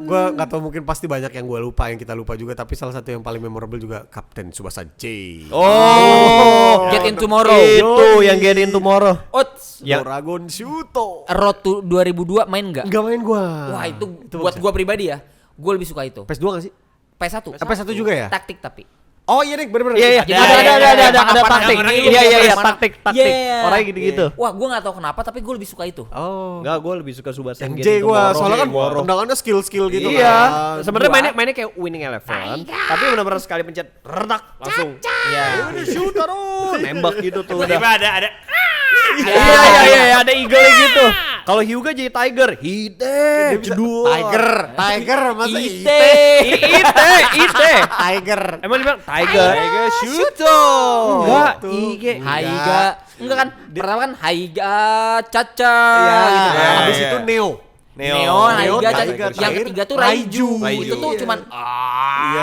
A: Gua nggak tahu, mungkin pasti banyak yang gua lupa, yang kita lupa juga, tapi salah satu yang paling memorable juga Kapten Tsubasa J.
C: Oh,
B: Get in Tomorrow.
C: itu yang Get in Tomorrow.
B: Ots.
C: Ya.
A: Dragon Shuto.
B: Road to 2002 main nggak?
A: Enggak main gua.
B: Wah, itu buat gua pribadi ya. Gua lebih suka itu.
A: PS2 enggak sih?
B: PS1.
A: PS1 juga ya?
B: Taktik tapi.
A: Oh iya nih, bener-bener.
C: Iya,
B: Jadi
C: ada
B: apa-apa
C: taktik.
B: orang
C: Iya,
B: ini
C: iya,
B: mana-
C: taktik.
B: Yeah.
C: Orangnya gitu-gitu.
B: Wah, gua nggak tahu kenapa tapi gua lebih suka itu.
A: Oh.
C: Enggak, gue lebih suka Tsubasa
A: Yang
C: Get
A: J
C: in
A: gua,
C: Tomorrow.
A: soalnya kan
C: Tomorrow.
A: tendangannya skill-skill gitu
C: Iya,
A: kan.
C: sebenarnya
B: Gua-
C: mainnya kayak Winning Eleven, tapi benar-benar sekali pencet redak langsung.
B: Iya.
C: Shoot terus, nembak gitu tuh udah.
D: Tiba-tiba ada
C: Iya, ada eagle gitu. Kalau Hyuga jadi Tiger, Hide, jedul.
A: Tiger, masa
B: Ite.
C: Ite.
A: Tiger.
C: Emang dia bilang Tiger?
D: Shuto.
C: Enggak,
A: Tuh.
C: Ige.
B: Haiga. Enggak kan? Pertama kan Haiga Caca
A: Iya,
B: gitu
A: iya.
B: kan.
A: Habis itu Neo.
B: Neo, Haiga Caca.
A: Tiger,
B: Yang
A: Tiger,
B: ketiga tuh
A: Raiju.
B: Raiju. Itu tuh
A: Iya.
B: cuman
A: Iya.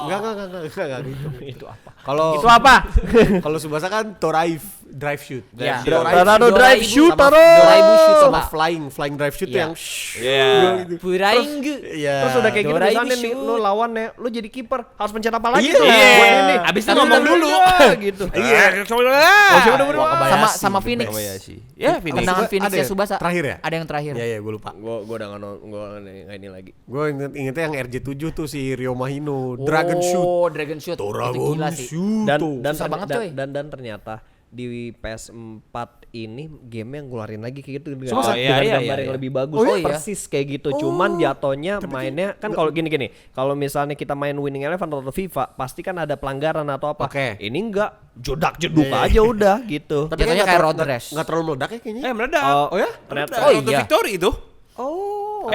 A: Enggak gitu.
C: Itu apa?
A: Kalau
C: Itu apa?
A: Kalau Tsubasa kan Drive Shoot.
B: Ya.
C: Tornado Drive Shoot
A: sama
C: terus.
B: Doraibu Shoot
A: sama
B: sama
A: Flying Drive Shoot tuh
B: Iya.
A: yang
D: Iya.
B: Purainggu.
A: Iya.
C: Terus udah kayak gitu
B: Doraibu
C: misalnya nih,
B: shoot.
C: lu lawannya, lu jadi kiper, harus pencet apa lagi
A: Iya.
C: tuh? Buat ini.
D: Abis itu
C: Tapi
D: ngomong
C: udah
D: dulu.
C: gitu.
D: Iya.
C: Oh, siapa udah
B: Sama
A: Kobayashi.
B: sama Phoenix.
D: Ya, Phoenix.
B: Tendangan
A: Ada
B: Phoenix
A: ya?
B: ya Subasa.
A: Terakhir ya?
B: Ada yang terakhir.
A: Iya, gue lupa.
C: Gua udah nggak ini lagi.
A: Gue ingetnya yang RJ7 tuh si Ryo Mahino, Dragon Shoot.
B: Oh, Dragon Shoot. Itu gila sih.
A: Shoot.
C: Dan
B: Susah banget, coy.
C: dan ternyata di PS4 ini game yang ngeluarin lagi kayak gitu dengan,
D: Oh, iya, iya,
C: gambar
D: iya,
C: yang
D: iya.
C: lebih bagus.
B: Oh, iya?
C: Persis kayak gitu. Cuman jatuhnya mainnya kan kalau gini. Kalau misalnya kita main Winning Eleven atau FIFA, pasti kan ada pelanggaran atau apa.
A: Oke.
C: Ini enggak jeduk aja udah gitu.
B: Tapi jatuhnya kayak road race.
A: Nggak terlalu meledak ya kayaknya.
D: Meledak.
C: Oh ya? Ternyata.
B: Oh,
D: Road to
B: iya.
D: Victory itu.
A: Oh.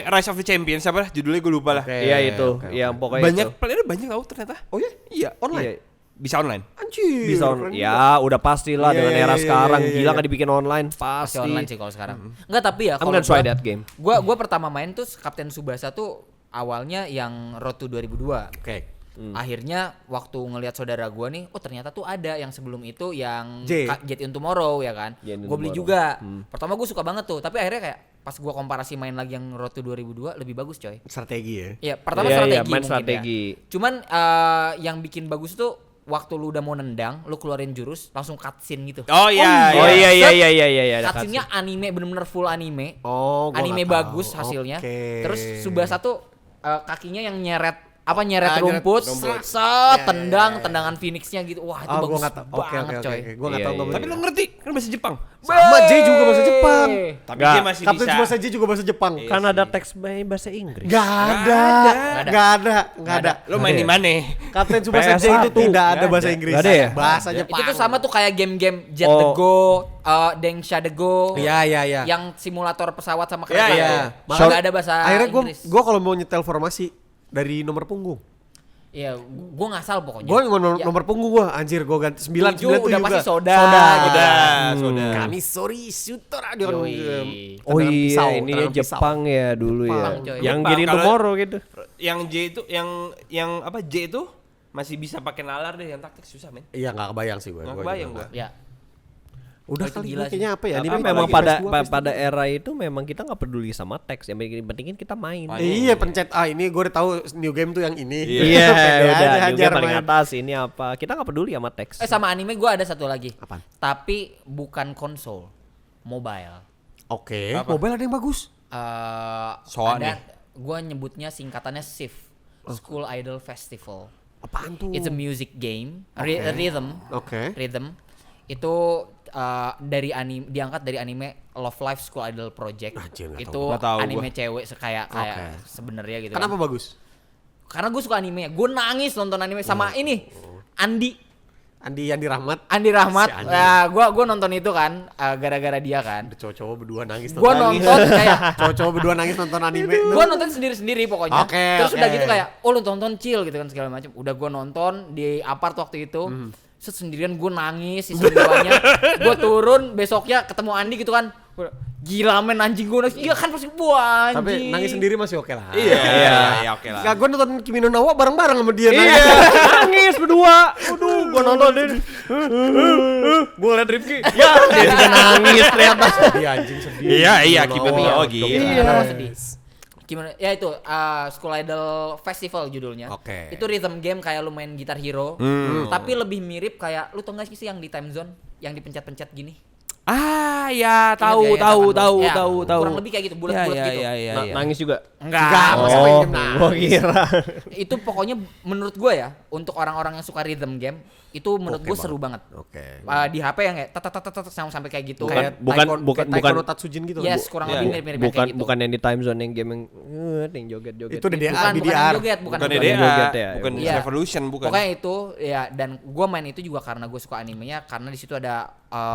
D: Rise of the Champions apa? Judulnya gue lupa lah.
C: Iya itu, yang pokoknya
D: Banyak
C: itu.
D: player banyak tahu ternyata.
A: Oh ya?
D: Iya, online.
C: Iya.
D: Bisa online.
A: Anjir.
C: Bisa
A: keren juga.
C: ya udah pastilah
A: Iya,
C: dengan
A: iya,
C: era
A: iya,
C: sekarang
A: iya,
C: gila
A: iya.
C: nggak dibikin online
B: Masih
C: pasti.
B: online sih kalau sekarang. Enggak, tapi ya
C: I'm
B: kalau
C: gonna try that game.
B: Gua pertama main tuh Kapten Tsubasa tuh awalnya yang Road to 2002.
A: Oke.
B: Akhirnya waktu ngelihat saudara gua nih, oh ternyata tuh ada yang sebelum itu yang
A: J.
B: Get in Tomorrow ya kan.
C: Get in
B: Gue beli
C: Tomorrow.
B: juga. Pertama gue suka banget tuh, tapi akhirnya kayak pas gua komparasi main lagi yang Road to 2002 lebih bagus coy.
A: Strategi ya.
B: Ya pertama
C: Iya,
B: strategi
C: iya, main
B: mungkin
C: strategi.
B: ya. Cuman yang bikin bagus tuh waktu lu udah mau nendang, lu keluarin jurus langsung cutscene gitu.
D: Oh iya.
C: Oh iya
B: Set,
C: ada
B: Cutscene-nya anime bener-bener full anime.
A: Oh, gua
B: Anime
A: nggak tahu.
B: bagus hasilnya.
A: Oke.
B: Terus Tsubasa tuh kakinya yang nyeret nyeret
A: nyeret
B: rumput,
A: rumput.
B: tendangan Phoenix-nya gitu. Wah, itu
A: Ah,
B: bagus
A: gua nggak tahu. Oke,
B: banget coy.
A: Gua nggak
C: Iya,
A: tahu
C: iya.
A: nggak
D: Tapi lu ngerti kan bahasa Jepang.
A: Sama J juga bahasa Jepang.
D: Tapi
C: Nggak.
D: dia masih
A: Kapten
D: bisa.
A: Tsubasa J juga bahasa Jepang.
C: Kan ada teks bahasa Inggris.
A: Gak ada. Nggak ada.
D: Lu main di mana?
A: Kapten Tsubasa J
C: PS1
A: itu tidak ada
C: nggak
A: bahasa
C: ada.
A: Inggris.
C: Nggak ada ya?
A: Bahasa
B: Itu
A: Jepang.
B: tuh sama tuh kayak game-game Jet
C: Oh.
B: the Go, Dengsha de Go.
A: Iya.
B: Yang simulator pesawat sama
D: Iya,
B: kereta.
D: iya.
B: Malah nggak ada bahasa
A: Akhirnya
B: Inggris.
A: gue kalau mau nyetel formasi dari nomor punggung.
B: Iya, gue ngasal pokoknya.
A: Gue
B: Ya,
A: nomor punggung gue, anjir gue ganti 9
B: tujuh udah pasti soda.
A: gitu.
D: Soda.
A: Kami sorry shooter dia kan.
B: Yoi.
C: Oh
A: tendangan
C: iya,
A: pisau,
C: ini
A: tendangan pisau.
C: Jepang ya dulu
B: Jepang,
C: ya.
B: coy.
C: Yang
D: Jepang,
C: Giri
D: kalau-
C: Tomorrow gitu.
D: Yang J itu yang apa J itu masih bisa pakai nalar deh, yang taktik susah men.
A: Iya nggak kebayang sih gue.
D: Nggak kebayang gue.
B: Ya.
A: Udah
B: Itu
A: kali
B: gila
A: kayaknya apa ya?
C: Tapi
A: anime
C: memang
A: apalagi
C: pada
A: PS2,
C: pada era itu memang kita nggak peduli sama teks, yang penting kita main.
A: Iya pencet ini gue udah tahu new game tuh yang ini.
C: Iya,
A: Pede
C: udah
A: aja,
C: juga
A: hajar
C: paling
A: main.
C: atas ini apa. Kita nggak peduli sama teks.
B: Sama anime gue ada satu lagi.
A: Apaan?
B: Tapi bukan konsol, mobile.
A: Oke,
D: Apa?
A: mobile ada yang bagus.
D: Soal
B: Ada
D: nih.
B: gue nyebutnya singkatannya SIF, School Idol Festival.
A: Apaan tuh?
B: It's a music game,
A: Oke.
B: rhythm.
A: Oke.
B: Rhythm. Itu dari anime, diangkat dari anime Love Live School Idol Project.
A: Anjir, nggak
B: Itu
A: tahu.
D: Nggak tahu
B: anime
D: gua.
B: cewek kayak
A: Oke.
B: sebenarnya gitu.
A: Kenapa
B: kan.
A: bagus?
B: Karena gue suka animenya. Gue nangis nonton anime sama ini
A: Andi Rahmat.
B: Andi Rahmat.
A: Si Andi.
B: Nah, gua nonton itu kan gara-gara dia kan.
A: Ada cowok-cowok berdua nangis.
B: Gue nonton kayak
A: Cowok-cowok berdua nangis nonton anime.
B: gue nonton sendiri-sendiri pokoknya.
A: Oke,
B: Terus udah
A: oke.
B: gitu kayak, oh lu tonton chill gitu kan segala macam. Udah gue nonton di apart waktu itu. Set sendirian gue nangis season 2-nya. Gue turun besoknya ketemu Andi gitu kan. Gua, gila men anjing gue nangis. Iya kan pasti wah anjing.
A: Tapi nangis sendiri masih oke lah.
D: Iya, oke lah.
A: Gak, gue nonton Kimi no Na wa bareng-bareng sama dia.
C: Iya, nangis berdua. Aduh, gua nonton dia. Gua liat Rifki. Ya, dia juga nangis ternyata.
A: Iya anjing sedih.
D: Iya,
A: Kimi
D: Kimi
A: no
D: no
A: Na
D: Na wa
A: wa.
D: gila.
B: Iya. Kenapa sedih? Gimana? Ya itu School Idol Festival judulnya.
A: Oke.
B: Itu rhythm game kayak lu main Guitar Hero, tapi lebih mirip kayak lu tau gak sih yang di Time Zone yang dipencet-pencet gini?
D: Ah, ya
B: Ingat gak ya, Takan Bos? Ya,
D: tahu.
B: Kurang lebih kayak gitu, bulat-bulat gitu.
D: Iya.
C: Nangis juga.
B: Enggak,
A: masa main game nangis?
C: Gua kira.
B: itu pokoknya menurut gue ya untuk orang-orang yang suka rhythm game itu menurut
A: Oke
B: gue seru banget.
A: Oke.
B: Di HP yang kayak tat sampai kayak gitu.
A: Kayak
C: bukan-
A: Taiko no Tatsujin gitu.
B: Yes, kurang lebih mirip-mirip
C: Bukan
B: kayak gitu.
C: bukan yang di time zone yang game yang joget-joget.
A: Itu DDA,
B: bukan
A: BDR.
B: yang joget, bukan
D: Bukan
B: yang
D: DDA,
C: joget ya.
D: bukan
B: Iya.
D: Revolution, bukan.
B: Pokoknya itu ya, dan gue main itu juga karena gue suka animenya, karena di situ ada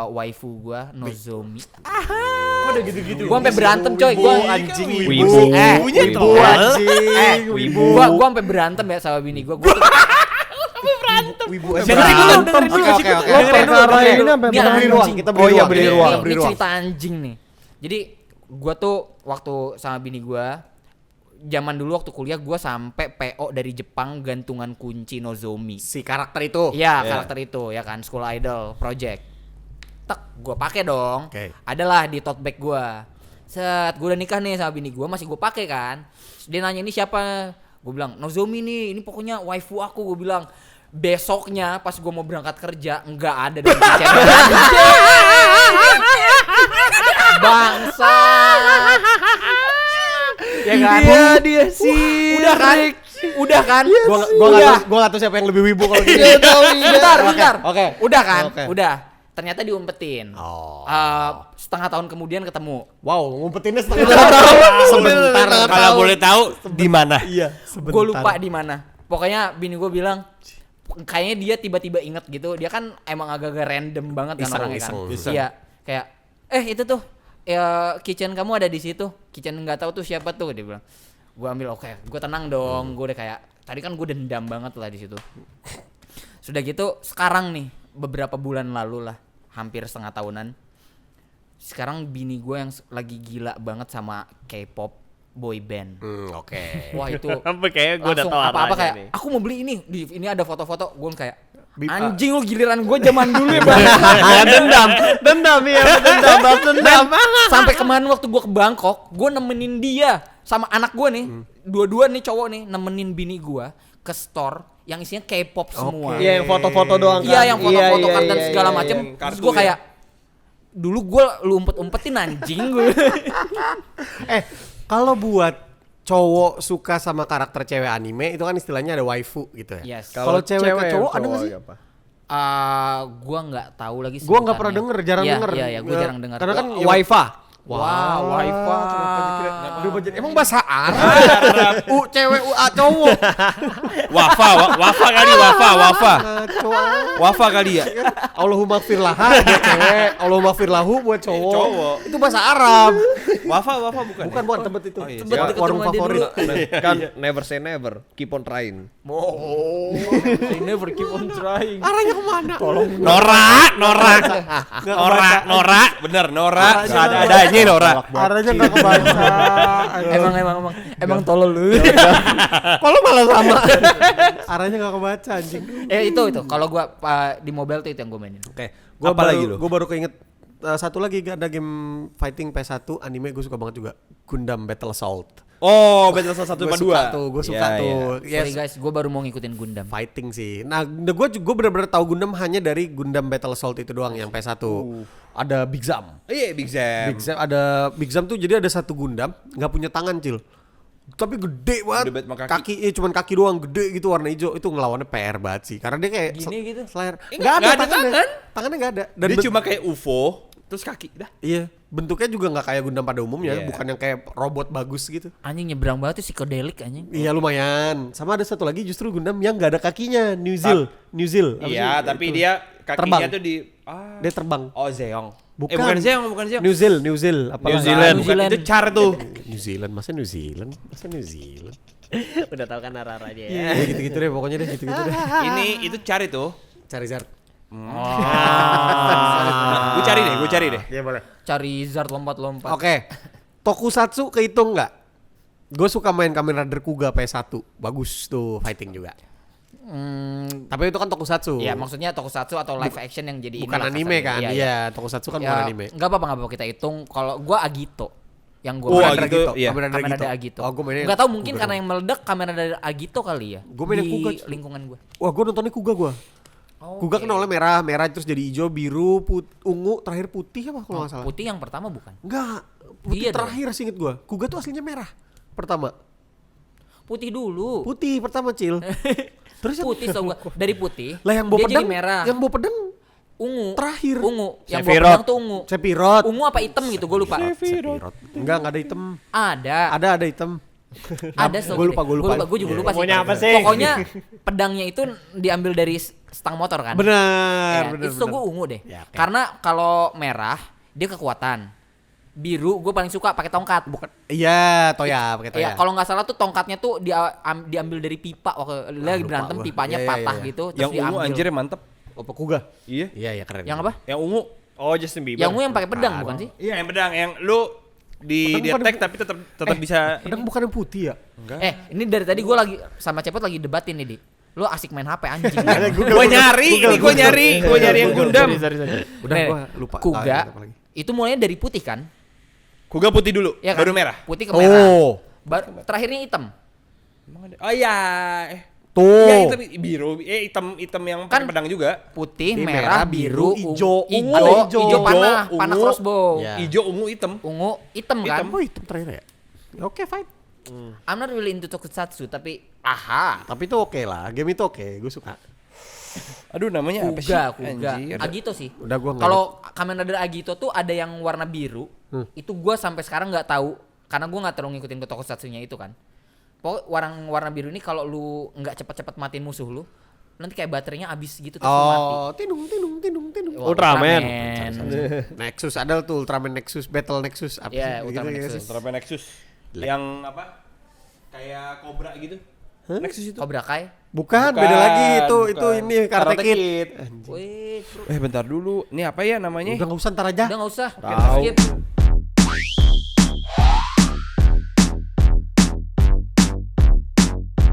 B: waifu gue Nozomi. Kok udah gitu-gitu. Gue sampai berantem coy, gue
A: anjing
C: Wibu.
A: Wibu anjing.
B: Wibu. Gue sampai berantem ya sama bini gue.
A: Wibu
B: Dengerin dulu, dengerin dulu.
A: Oke.
B: Dengerin dulu.
C: Perkara ini sampai
B: Ini
A: beli ruang,
B: anjing.
A: kita beli ruang.
C: beli
A: Ini-
C: ruang.
A: beli
B: Ini
A: ruang.
B: cerita anjing nih. Jadi gue tuh waktu sama bini gue, zaman dulu waktu kuliah gue sampai PO dari Jepang gantungan kunci Nozomi.
A: Si karakter itu.
B: Iya, karakter itu ya kan, School Idol Project. Tek, gue pakai dong.
A: Oke.
B: Adalah di tote bag gue. Set, gue udah nikah nih sama bini gue, masih gue pakai kan. Terus dia nanya ini siapa? Gue bilang Nozomi nih, ini pokoknya waifu aku. Gue bilang besoknya pas gue mau berangkat kerja nggak ada dan bangsa. Ya kan?
C: Dia sih.
B: Udah kan?
A: Gua nggak tahu siapa yang lebih wibu kalau gitu.
B: Bentar.
A: Oke.
B: Udah kan?
A: Oke.
B: Udah. Ternyata diumpetin.
A: Oh.
B: Setengah tahun kemudian ketemu.
A: Wow, ngumpetinnya setengah tahun. Sebentar.
D: Kalau boleh tahu di mana?
A: Iya,
B: Gue lupa di mana. Pokoknya bini gue bilang kayaknya dia tiba-tiba inget gitu. Dia kan emang agak-agak random banget kan
A: Iseng,
B: orangnya kan.
A: iseng.
B: Iya, kayak itu tuh ya kitchen kamu ada di situ. Kitchen nggak tahu tuh siapa tuh, dia bilang. Gue ambil oke, gue tenang dong. Gue udah kayak tadi kan gue dendam banget lah di situ. Sudah gitu sekarang nih beberapa bulan lalu lah, hampir setengah tahunan. Sekarang bini gue yang lagi gila banget sama K-pop boy band.
A: Oke.
B: Wah itu
C: Sampai kayak gua udah
B: langsung
C: tahu
B: apa-apa
C: arahnya
B: kayak
C: nih.
B: aku mau beli ini ada foto-foto. Gue kayak anjing lu giliran gue zaman dulu ya
C: Dendam ya, dendam.
B: sampai kemarin waktu gue ke Bangkok gue nemenin dia sama anak gue nih dua-dua nih cowok nih nemenin bini gue ke store yang isinya K-pop semua.
C: Iya, yang foto-foto doang kan.
B: Iya yang foto-foto
C: Iya,
B: kan dan
C: iya,
B: segala
C: iya,
B: macem.
C: iya.
B: Terus
D: Kartu
B: gue
D: ya.
B: kayak dulu gue lu umpet-umpetin anjing gue.
A: Kalau buat cowok suka sama karakter cewek anime itu kan istilahnya ada waifu gitu ya.
B: Yes.
A: Kalau cewek ke cowok ada nggak sih?
C: apa?
B: Gua nggak tahu lagi.
A: Gua nggak pernah
B: sebutannya.
A: denger, jarang
B: Iya,
A: denger.
B: Iya, gue jarang denger.
A: Karena kan
C: Waifa.
B: Wow, Waifa.
A: Udah budget. Emang bahasa Arab? Cewek, A cowok.
D: Wafa kali, Wafa. Wafa kali ya.
A: Allahumma gfir laha buat cewek, Allahumma gfir lahu buat cowok.
D: Cowok.
A: Itu bahasa Arab.
D: Wafa bukan.
A: Bukan bukan tempat itu.
D: iya.
B: Tempat deket
A: Warung
B: rumah dia
A: favorit.
C: Kan never say never, keep on trying.
B: I never keep on trying.
A: Arahnya kemana?
D: Nora. Bener, Nora. Ada-adanya Nora.
A: Arahnya nggak kebaca.
B: Emang tolol lu.
A: Kalau malah sama. Arahnya nggak kebaca anjing.
B: Itu kalau gua di mobile tuh itu yang gua mainin.
A: Oke.
D: Apa lagi lu?
A: Gue baru keinget satu lagi ada game fighting PS1 anime gue suka banget juga. Gundam Battle Assault.
D: Oh, Battle 1
A: Gue
D: sama 2.
A: suka tuh, gue suka
D: Iya,
A: tuh.
B: Sorry
A: Yes.
B: guys, gua baru mau ngikutin Gundam.
A: Fighting sih. Nah, gue benar-benar tahu Gundam hanya dari Gundam Battle Assault itu doang yang PS1. Ada Big Zam.
D: Iya, Big Zam.
A: Ada Big Zam tuh jadi ada satu Gundam nggak punya tangan, Cil. Tapi gede banget.
D: Gede banget sama kaki.
A: Kaki cuman kaki doang gede gitu warna hijau. Itu ngelawannya PR banget sih. Karena dia kayak
B: Gini gitu?
A: Slayer.
D: Nggak ada
A: tangannya.
D: tangan.
A: Tangannya nggak ada.
D: Dia
A: ben-
D: cuma kayak UFO, terus kaki dah.
A: Iya, bentuknya juga nggak kayak Gundam pada umumnya,
D: Iya.
A: bukan yang kayak robot bagus gitu.
B: Anjing nyebrang banget tuh psikodelik anjing.
A: Iya lumayan. Sama ada satu lagi justru Gundam yang nggak ada kakinya, New Zeal. Apa
D: Iya,
A: sih?
D: tapi
A: Itu.
D: dia kakinya
A: Terbang.
D: tuh di
A: Dia terbang.
D: Oh, Zeong.
A: Bukan.
D: Bukan Zeong.
A: New Zeal. Apa
D: New Zealand.
B: New Zealand.
D: Bukan, itu Char tuh.
A: New Zealand, masa New Zealand?
C: Udah tahu kan arah-arahnya ya.
A: Ya gitu-gitu deh pokoknya deh, gitu-gitu deh.
D: Ini itu Char itu.
A: Charizard.
D: Gue cari deh.
A: Iya boleh.
B: Cari Zard lompat-lompat.
A: Oke. Tokusatsu kehitung nggak? Gue suka main Kamen Rider Kuga PS1. Bagus tuh fighting juga. Tapi itu kan tokusatsu.
B: Ya maksudnya tokusatsu atau live action yang jadi
A: bukan
B: inilah
A: anime
B: kasarnya.
A: kan?
B: Iya,
A: Iya, tokusatsu kan bukan anime.
B: Enggak apa-apa kita hitung. Kalau gua Agito yang gua
D: Oh,
B: main.
D: Agito, iya.
A: Kamen Rider
B: Kamen Rider Agito.
A: Oh, gue mainnya.
B: Enggak tahu mungkin karena yang meledak Kamen Rider Agito kali ya.
A: Gua main yang
B: di
A: Kuga.
B: lingkungan gua.
A: Wah, gue nontonnya Kuga gue. Kuga kan awalnya merah terus jadi hijau, biru, ungu, terakhir putih apa kalau nggak salah?
B: Putih yang pertama bukan?
A: Enggak, putih
B: Iya dong.
A: terakhir sih inget gue. Kuga tuh aslinya merah pertama.
B: Putih dulu.
A: Putih pertama, Cil. Terus yang-
B: Putih tau gua. Dari putih.
A: lah yang bawa
B: dia
A: pedang,
B: jadi merah.
A: yang bawa pedang
B: Ungu.
A: terakhir.
B: Ungu. Yang bawa
D: Sephiroth.
B: pedang tuh ungu.
A: Sephiroth.
B: Ungu apa hitam gitu gua lupa.
A: Sephiroth. Enggak ada hitam.
B: Ada.
A: Ada hitam.
B: Ada
A: Gua lupa.
B: Gue juga lupa sih.
C: Pokoknya apa sih?
B: Pokoknya pedangnya itu diambil dari stang motor kan.
A: Benar,
B: Ya, itu gue ungu deh.
A: Ya, oke.
B: Karena kalau merah dia kekuatan. Biru gue paling suka pakai tongkat.
A: Bukan. Iya, Toya pakai Toya.
B: Ya, kalau nggak salah tuh tongkatnya tuh diambil dari pipa waktu dia lagi
A: lupa
B: berantem
A: gua.
B: pipanya
A: Iya, iya,
B: patah
A: iya.
B: gitu terus
D: Yang ungu
B: diambil.
D: anjir mantep.
A: Apa Kuga?
D: Iya.
A: Iya, keren.
B: Yang apa?
D: Yang ungu.
C: Oh, Justin Bieber.
B: Yang ungu yang pakai pedang bukan sih?
D: Iya, yang pedang yang lu di
A: Pedang bukan
D: attack
A: yang-
D: tapi tetap bisa
A: Pedang bukan yang putih ya?
B: Ini dari tadi gue lagi sama Cepot lagi debatin nih, Di. Lu asik main HP anjing.
D: Gue nyari yang Gundam.
A: Udah
B: Nih,
A: gua lupa.
B: Kuga
A: Apa lagi?
B: itu mulainya dari putih kan?
D: Kuga putih dulu,
B: Ya kan?
D: baru merah.
B: Putih ke merah.
A: Oh.
B: Terakhirnya hitam.
D: Emang ada? Oh iya,
A: Tuh.
D: iya hitam biru, hitam yang
B: Kan
D: pakai pedang juga.
B: Putih,
A: Ini
B: merah,
A: merah,
B: biru,
A: biru,
B: hijau,
A: hijau.
B: hijau panah,
D: Ungu.
B: panah crossbow.
A: Ya.
D: Hijau, ungu, hitam.
B: Ungu, hitam kan?
A: Oh, hitam terakhir ya? Oke, fine.
B: I'm not really into tokusatsu tapi aha.
A: Tapi itu oke lah, game itu oke, gue suka.
D: Aduh, namanya apa sih?
B: Kuga.
D: Anjir.
B: Agito sih.
A: Udah gua nggak
B: Kalau Kamen Rider Agito tuh ada yang warna biru. Itu gua sampai sekarang nggak tahu karena gua nggak terlalu ngikutin ke tokusatsunya itu kan. Pokoknya warna biru ini kalau lu nggak cepet-cepet matiin musuh lu, nanti kayak baterainya habis gitu terus lu mati.
A: Oh, tinung.
B: Wah,
C: Ultraman.
A: Nexus ada tuh Ultraman Nexus, Battle Nexus apa
B: Iya,
A: sih?
B: Ultraman
A: Gitu,
B: Nexus.
D: Ultraman Nexus. Yang apa? Kayak Cobra gitu. Nexus itu.
B: Cobra Kai.
A: Bukan, beda lagi itu ini Karate Kid.
B: Wih, bro.
D: Bentar dulu. Ini apa ya namanya?
A: Udah nggak usah ntar aja.
B: Udah nggak usah.
C: Tahu.
B: Skip.